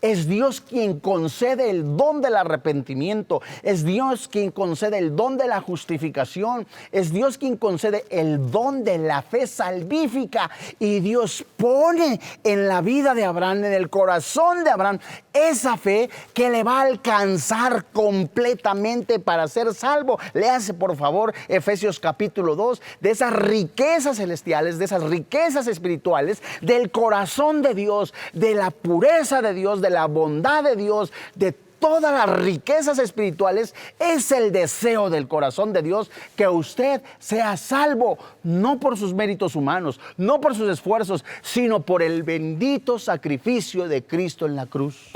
Speaker 1: Es Dios quien concede el don del arrepentimiento. Es Dios quien concede el don de la justificación. Es Dios quien concede el don de la fe salvífica. Y Dios pone en la vida de Abraham, en el corazón de Abraham, esa fe que le va a alcanzar completamente para ser salvo. Léase por favor Efesios capítulo 2, de esas riquezas celestiales, de esas riquezas espirituales, del corazón de Dios, de la pureza de Dios, de la bondad de Dios, de todas las riquezas espirituales. Es el deseo del corazón de Dios que usted sea salvo, no por sus méritos humanos, no por sus esfuerzos, sino por el bendito sacrificio de Cristo en la cruz.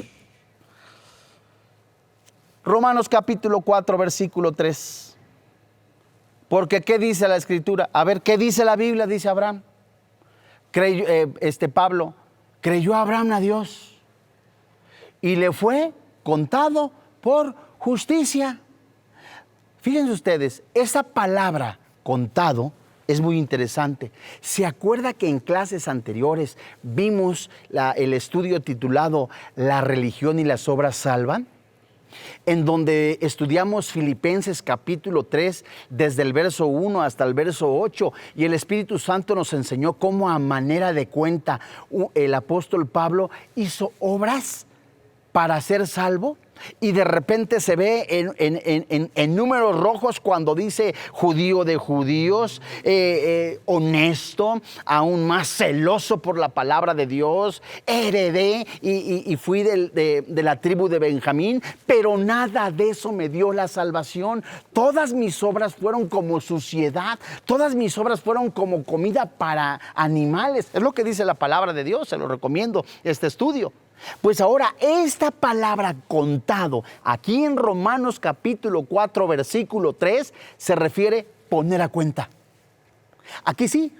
Speaker 1: Romanos capítulo 4, versículo 3. Porque ¿qué dice la Escritura? A ver, ¿qué dice la Biblia? Dice Abraham. Pablo, creyó Abraham a Dios y le fue contado por justicia. Fíjense ustedes, esa palabra contado es muy interesante. ¿Se acuerda que en clases anteriores vimos el estudio titulado La religión y las obras salvan? En donde estudiamos Filipenses capítulo 3, desde el verso 1 hasta el verso 8, y el Espíritu Santo nos enseñó cómo a manera de cuenta el apóstol Pablo hizo obras para ser salvo, y de repente se ve en números rojos cuando dice judío de judíos, honesto, aún más celoso por la palabra de Dios, heredé y fui de la tribu de Benjamín, pero nada de eso me dio la salvación. Todas mis obras fueron como suciedad, todas mis obras fueron como comida para animales. Es lo que dice la palabra de Dios, se lo recomiendo este estudio. Pues ahora esta palabra contado aquí en Romanos capítulo 4 versículo 3 se refiere poner a cuenta. Aquí sí.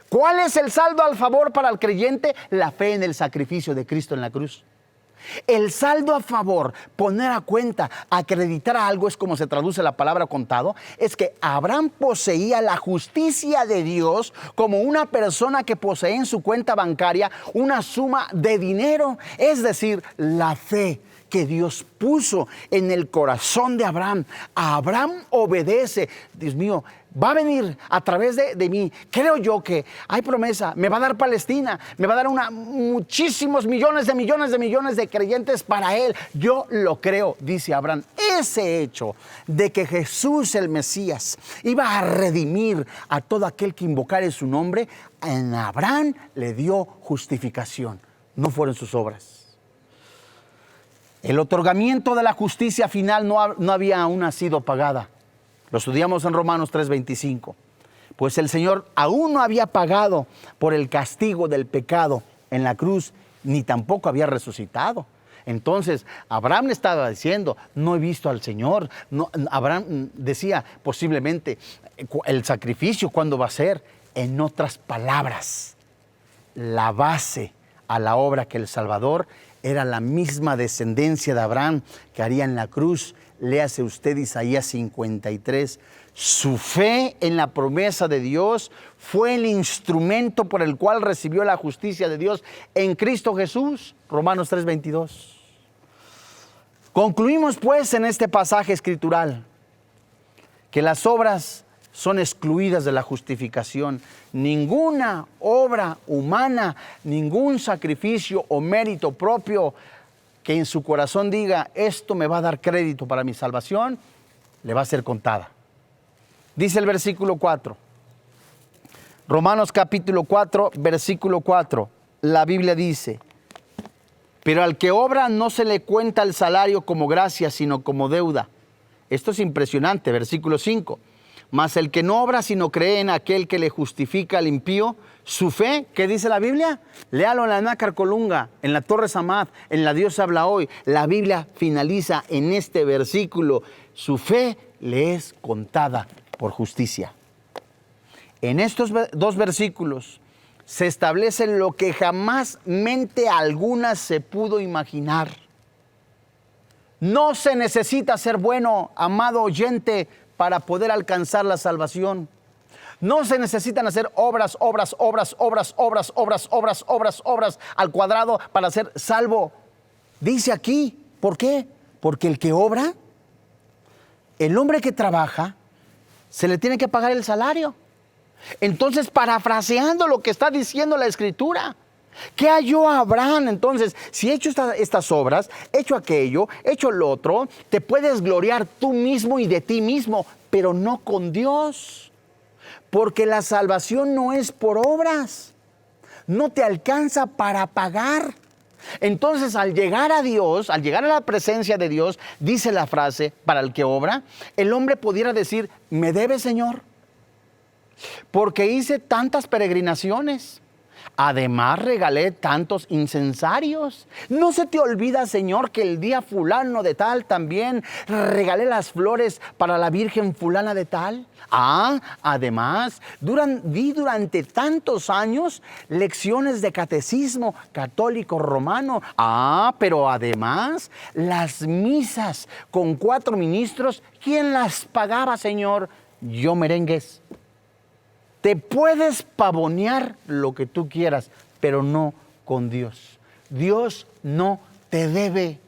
Speaker 1: ¿Cuál es el saldo al favor para el creyente? La fe en el sacrificio de Cristo en la cruz. El saldo a favor, poner a cuenta, acreditar a algo, es como se traduce la palabra contado, es que Abraham poseía la justicia de Dios como una persona que posee en su cuenta bancaria una suma de dinero, es decir, la fe que Dios puso en el corazón de Abraham. Abraham obedece. Dios mío, va a venir a través de mí. Creo yo que hay promesa. Me va a dar Palestina. Me va a dar muchísimos millones de creyentes para Él. Yo lo creo, dice Abraham. Ese hecho de que Jesús el Mesías iba a redimir a todo aquel que invocara su nombre, en Abraham le dio justificación. No fueron sus obras. El otorgamiento de la justicia final no había aún sido pagada. Lo estudiamos en Romanos 3:25. Pues el Señor aún no había pagado por el castigo del pecado en la cruz, ni tampoco había resucitado. Entonces, Abraham le estaba diciendo, no he visto al Señor. No, Abraham decía, posiblemente, el sacrificio, ¿cuándo va a ser? En otras palabras, la base a la obra que el Salvador era la misma descendencia de Abraham que haría en la cruz. Léase usted Isaías 53. Su fe en la promesa de Dios fue el instrumento por el cual recibió la justicia de Dios en Cristo Jesús. Romanos 3:22. Concluimos pues en este pasaje escritural que las obras son excluidas de la justificación. Ninguna obra humana, ningún sacrificio o mérito propio que en su corazón diga, esto me va a dar crédito para mi salvación, le va a ser contada. Dice el versículo 4. Romanos capítulo 4, versículo 4. La Biblia dice, pero al que obra no se le cuenta el salario como gracia, sino como deuda. Esto es impresionante, versículo 5. Mas el que no obra, sino cree en aquel que le justifica al impío, su fe, ¿qué dice la Biblia? Léalo en la Nácar Colunga, en la Torre Samad, en la Dios habla hoy. La Biblia finaliza en este versículo. Su fe le es contada por justicia. En estos dos versículos se establece lo que jamás mente alguna se pudo imaginar. No se necesita ser bueno, amado oyente, para poder alcanzar la salvación. No se necesitan hacer obras al cuadrado para ser salvo. Dice aquí, ¿por qué? Porque el que obra, el hombre que trabaja, se le tiene que pagar el salario. Entonces, parafraseando lo que está diciendo la Escritura, ¿qué halló Abraham? Entonces, si he hecho estas obras, he hecho aquello, he hecho lo otro, te puedes gloriar tú mismo y de ti mismo, pero no con Dios. Porque la salvación no es por obras, no te alcanza para pagar. Entonces, al llegar a Dios, al llegar a la presencia de Dios, dice la frase, para el que obra, el hombre pudiera decir, ¿me debes, Señor? Porque hice tantas peregrinaciones. Además regalé tantos incensarios. No se te olvida, Señor, que el día fulano de tal también regalé las flores para la Virgen fulana de tal. Además, di durante tantos años lecciones de catecismo católico romano. Pero además, las misas con 4 ministros, ¿quién las pagaba, Señor? Yo, merengues. Te puedes pavonear lo que tú quieras, pero no con Dios. Dios no te debe.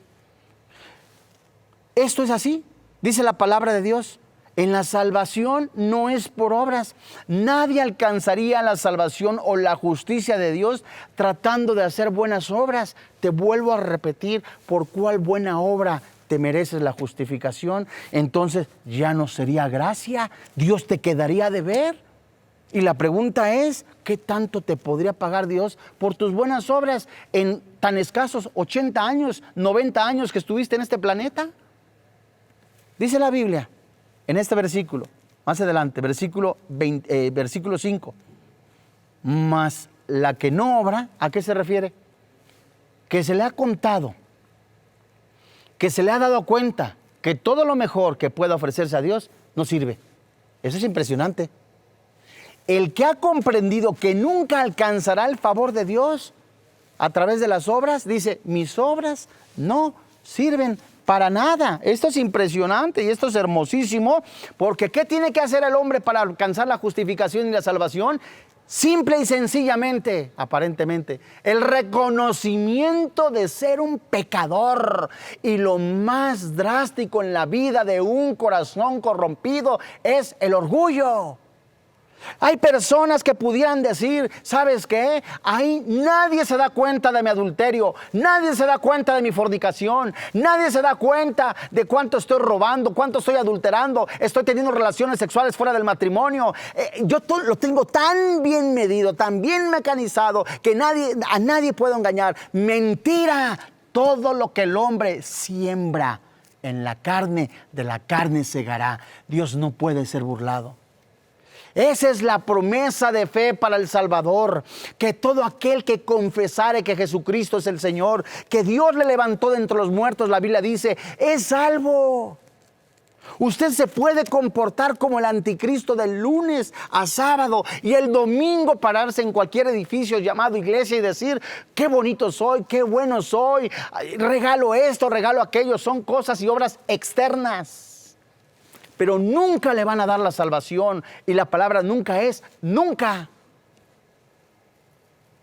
Speaker 1: Esto es así, dice la palabra de Dios. En la salvación no es por obras. Nadie alcanzaría la salvación o la justicia de Dios tratando de hacer buenas obras. Te vuelvo a repetir, ¿por cuál buena obra te mereces la justificación? Entonces ya no sería gracia. Dios te quedaría de ver. Y la pregunta es, ¿qué tanto te podría pagar Dios por tus buenas obras en tan escasos 80 años, 90 años que estuviste en este planeta? Dice la Biblia, en este versículo, más adelante, versículo 5, mas la que no obra, ¿a qué se refiere? Que se le ha contado, que se le ha dado cuenta que todo lo mejor que pueda ofrecerse a Dios no sirve. Eso es impresionante. El que ha comprendido que nunca alcanzará el favor de Dios, a través de las obras, dice, mis obras no sirven para nada. Esto es impresionante y esto es hermosísimo, porque ¿qué tiene que hacer el hombre para alcanzar la justificación y la salvación? Simple y sencillamente, aparentemente, el reconocimiento de ser un pecador. Y lo más drástico en la vida de un corazón corrompido es el orgullo. Hay personas que pudieran decir, ¿sabes qué? Ahí nadie se da cuenta de mi adulterio, nadie se da cuenta de mi fornicación, nadie se da cuenta de cuánto estoy robando, cuánto estoy adulterando, estoy teniendo relaciones sexuales fuera del matrimonio. Yo lo tengo tan bien medido, tan bien mecanizado, que a nadie puedo engañar. Mentira, todo lo que el hombre siembra en la carne, de la carne segará. Dios no puede ser burlado. Esa es la promesa de fe para el Salvador, que todo aquel que confesare que Jesucristo es el Señor, que Dios le levantó de entre los muertos, la Biblia dice, es salvo. Usted se puede comportar como el anticristo del lunes a sábado y el domingo pararse en cualquier edificio llamado iglesia y decir, qué bonito soy, qué bueno soy, regalo esto, regalo aquello. Son cosas y obras externas. Pero nunca le van a dar la salvación, y la palabra nunca es nunca.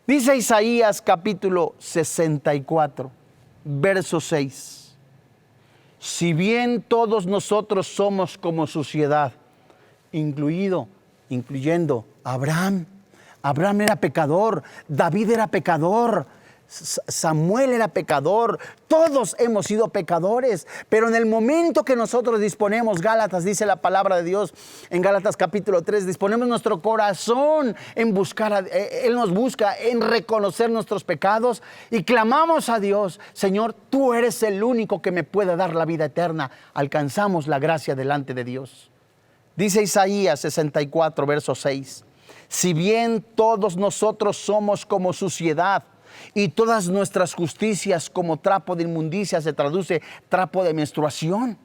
Speaker 1: Dice Isaías capítulo 64, verso 6. Si bien todos nosotros somos como suciedad, incluyendo Abraham. Abraham era pecador, David era pecador, Samuel era pecador, todos hemos sido pecadores, pero en el momento que nosotros disponemos, Gálatas dice la palabra de Dios, en Gálatas capítulo 3, disponemos nuestro corazón en buscar, Él nos busca en reconocer nuestros pecados y clamamos a Dios, Señor, tú eres el único que me puede dar la vida eterna, alcanzamos la gracia delante de Dios. Dice Isaías 64, verso 6, si bien todos nosotros somos como suciedad, y todas nuestras justicias como trapo de inmundicia, se traduce trapo de menstruación.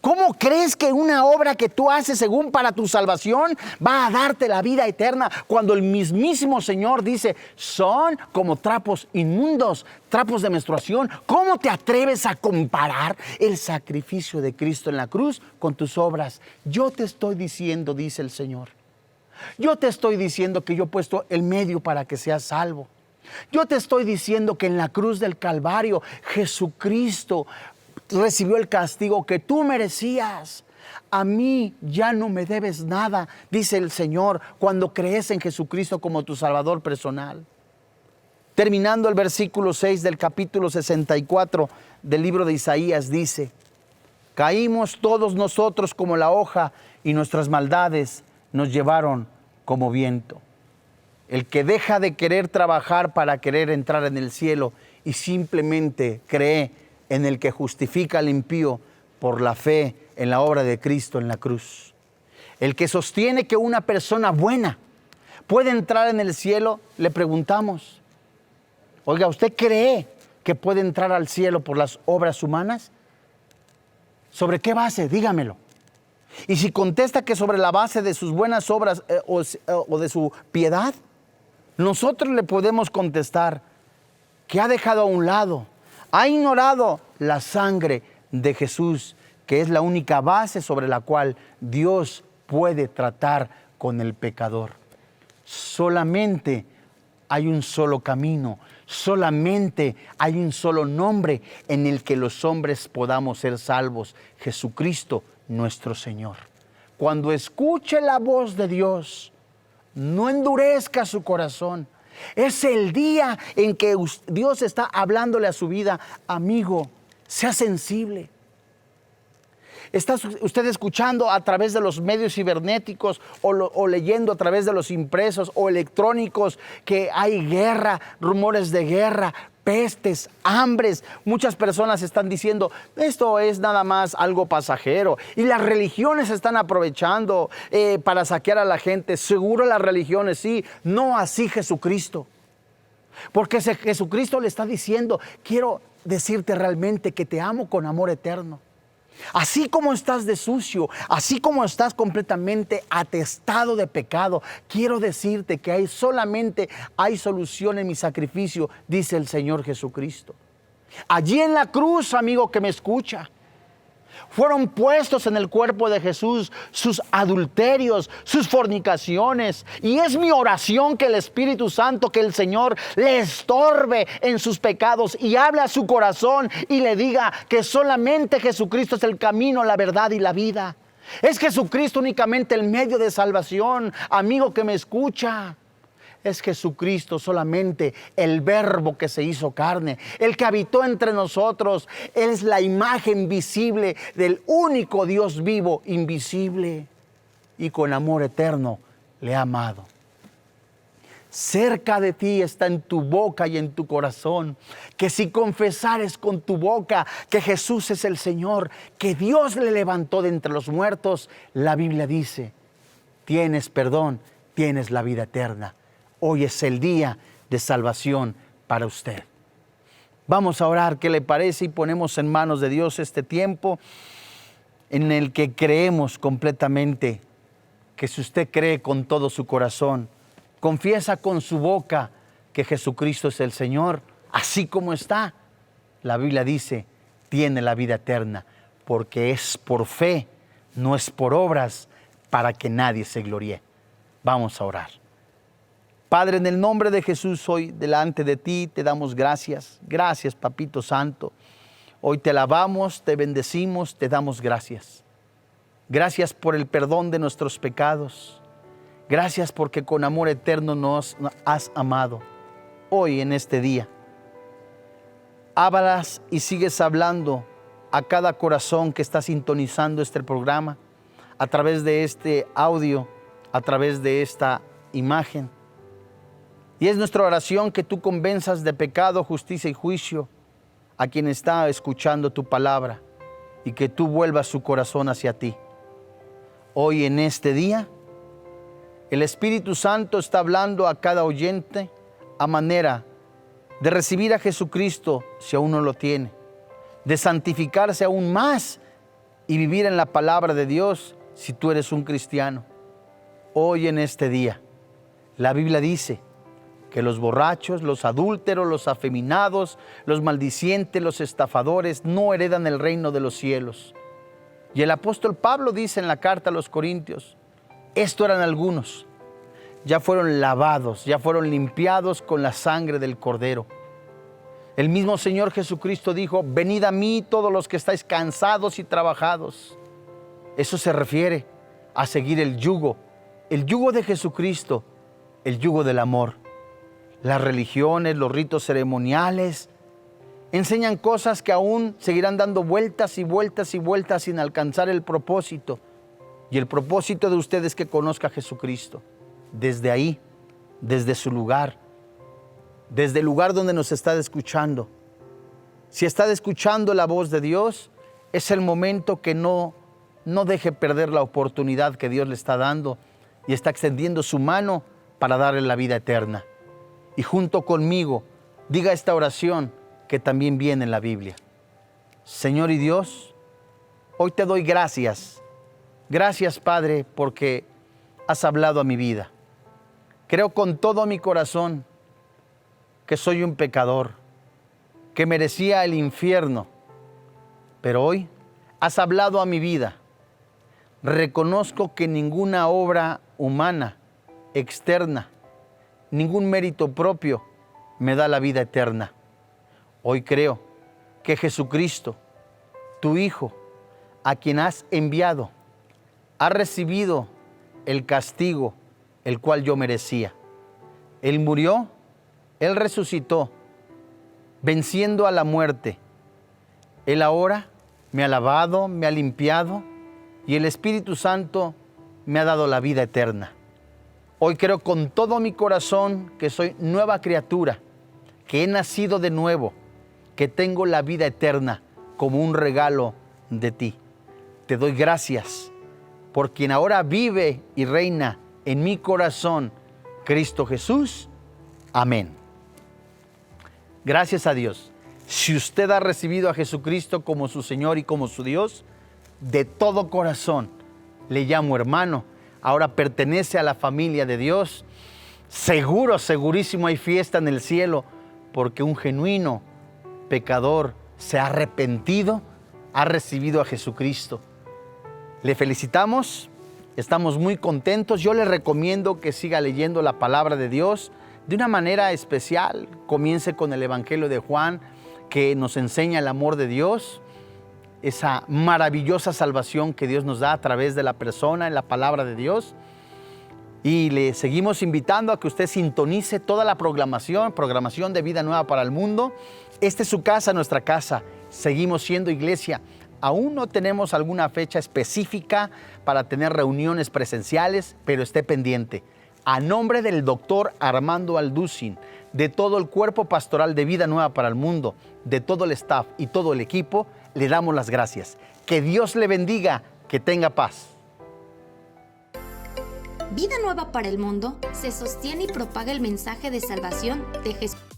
Speaker 1: ¿Cómo crees que una obra que tú haces según para tu salvación va a darte la vida eterna cuando el mismísimo Señor dice, son como trapos inmundos, trapos de menstruación? ¿Cómo te atreves a comparar el sacrificio de Cristo en la cruz con tus obras? Yo te estoy diciendo, dice el Señor, yo te estoy diciendo que yo he puesto el medio para que seas salvo. Yo te estoy diciendo que en la cruz del Calvario Jesucristo recibió el castigo que tú merecías. A mí ya no me debes nada, dice el Señor, cuando crees en Jesucristo como tu Salvador personal. Terminando el versículo 6 del capítulo 64 del libro de Isaías dice, caímos todos nosotros como la hoja y nuestras maldades nos llevaron como viento. El que deja de querer trabajar para querer entrar en el cielo y simplemente cree en el que justifica al impío por la fe en la obra de Cristo en la cruz. El que sostiene que una persona buena puede entrar en el cielo, le preguntamos, oiga, ¿usted cree que puede entrar al cielo por las obras humanas? ¿Sobre qué base? Dígamelo. Y si contesta que sobre la base de sus buenas obras o de su piedad, nosotros le podemos contestar que ha dejado a un lado, ha ignorado la sangre de Jesús, que es la única base sobre la cual Dios puede tratar con el pecador. Solamente hay un solo camino, solamente hay un solo nombre en el que los hombres podamos ser salvos, Jesucristo nuestro Señor. Cuando escuche la voz de Dios, no endurezca su corazón. Es el día en que Dios está hablándole a su vida. Amigo, sea sensible. ¿Está usted escuchando a través de los medios cibernéticos o leyendo a través de los impresos o electrónicos que hay guerra, rumores de guerra, pestes, hambres? Muchas personas están diciendo, esto es nada más algo pasajero. Y las religiones están aprovechando para saquear a la gente. Seguro las religiones sí, no así Jesucristo. Porque Jesucristo le está diciendo, quiero decirte realmente que te amo con amor eterno. Así como estás de sucio, así como estás completamente atestado de pecado, quiero decirte que solamente hay solución en mi sacrificio, dice el Señor Jesucristo. Allí en la cruz, amigo que me escucha, fueron puestos en el cuerpo de Jesús sus adulterios, sus fornicaciones. Y es mi oración que el Espíritu Santo, que el Señor le estorbe en sus pecados y hable a su corazón y le diga que solamente Jesucristo es el camino, la verdad y la vida. Es Jesucristo únicamente el medio de salvación, amigo que me escucha. Es Jesucristo solamente el Verbo que se hizo carne, el que habitó entre nosotros. Él es la imagen visible del único Dios vivo, invisible, y con amor eterno le ha amado. Cerca de ti está en tu boca y en tu corazón, que si confesares con tu boca que Jesús es el Señor, que Dios le levantó de entre los muertos, la Biblia dice, tienes perdón, tienes la vida eterna. Hoy es el día de salvación para usted. Vamos a orar, ¿qué le parece? Y ponemos en manos de Dios este tiempo en el que creemos completamente que si usted cree con todo su corazón, confiesa con su boca que Jesucristo es el Señor, así como está, la Biblia dice, tiene la vida eterna, porque es por fe, no es por obras, para que nadie se gloríe. Vamos a orar. Padre, en el nombre de Jesús, hoy delante de ti te damos gracias. Gracias, Papito Santo. Hoy te alabamos, te bendecimos, te damos gracias. Gracias por el perdón de nuestros pecados. Gracias porque con amor eterno nos has amado. Hoy en este día, hablas y sigues hablando a cada corazón que está sintonizando este programa, a través de este audio, a través de esta imagen. Y es nuestra oración que tú convenzas de pecado, justicia y juicio a quien está escuchando tu palabra y que tú vuelvas su corazón hacia ti. Hoy en este día, el Espíritu Santo está hablando a cada oyente a manera de recibir a Jesucristo si aún no lo tiene, de santificarse aún más y vivir en la palabra de Dios si tú eres un cristiano. Hoy en este día, la Biblia dice que los borrachos, los adúlteros, los afeminados, los maldicientes, los estafadores no heredan el reino de los cielos. Y el apóstol Pablo dice en la carta a los Corintios, esto eran algunos, ya fueron lavados, ya fueron limpiados con la sangre del Cordero. El mismo Señor Jesucristo dijo, venid a mí todos los que estáis cansados y trabajados. Eso se refiere a seguir el yugo de Jesucristo, el yugo del amor. Las religiones, los ritos ceremoniales, enseñan cosas que aún seguirán dando vueltas y vueltas y vueltas sin alcanzar el propósito. Y el propósito de usted es que conozca a Jesucristo. Desde ahí, desde su lugar, desde el lugar donde nos está escuchando. Si está escuchando la voz de Dios, es el momento que no deje perder la oportunidad que Dios le está dando y está extendiendo su mano para darle la vida eterna. Y junto conmigo, diga esta oración que también viene en la Biblia. Señor y Dios, hoy te doy gracias. Gracias, Padre, porque has hablado a mi vida. Creo con todo mi corazón que soy un pecador, que merecía el infierno. Pero hoy has hablado a mi vida. Reconozco que ninguna obra humana, externa, ningún mérito propio me da la vida eterna. Hoy creo que Jesucristo, tu Hijo, a quien has enviado, ha recibido el castigo el cual yo merecía. Él murió, Él resucitó, venciendo a la muerte. Él ahora me ha lavado, me ha limpiado y el Espíritu Santo me ha dado la vida eterna. Hoy creo con todo mi corazón que soy nueva criatura, que he nacido de nuevo, que tengo la vida eterna como un regalo de ti. Te doy gracias por quien ahora vive y reina en mi corazón, Cristo Jesús. Amén. Gracias a Dios. Si usted ha recibido a Jesucristo como su Señor y como su Dios, de todo corazón le llamo hermano. Ahora pertenece a la familia de Dios. Seguro, segurísimo hay fiesta en el cielo, porque un genuino pecador se ha arrepentido, ha recibido a Jesucristo. Le felicitamos, estamos muy contentos. Yo le recomiendo que siga leyendo la palabra de Dios de una manera especial. Comience con el Evangelio de Juan, que nos enseña el amor de Dios, esa maravillosa salvación que Dios nos da a través de la persona en la palabra de Dios. Y le seguimos invitando a que usted sintonice toda la programación de Vida Nueva para el Mundo. Esta es su casa, nuestra casa. Seguimos siendo iglesia. Aún no tenemos alguna fecha específica para tener reuniones presenciales, pero esté pendiente. A nombre del doctor Armando Alducin, de todo el cuerpo pastoral de Vida Nueva para el Mundo, de todo el staff y todo el equipo, le damos las gracias. Que Dios le bendiga, que tenga paz.
Speaker 2: Vida Nueva para el Mundo se sostiene y propaga el mensaje de salvación de Jesús.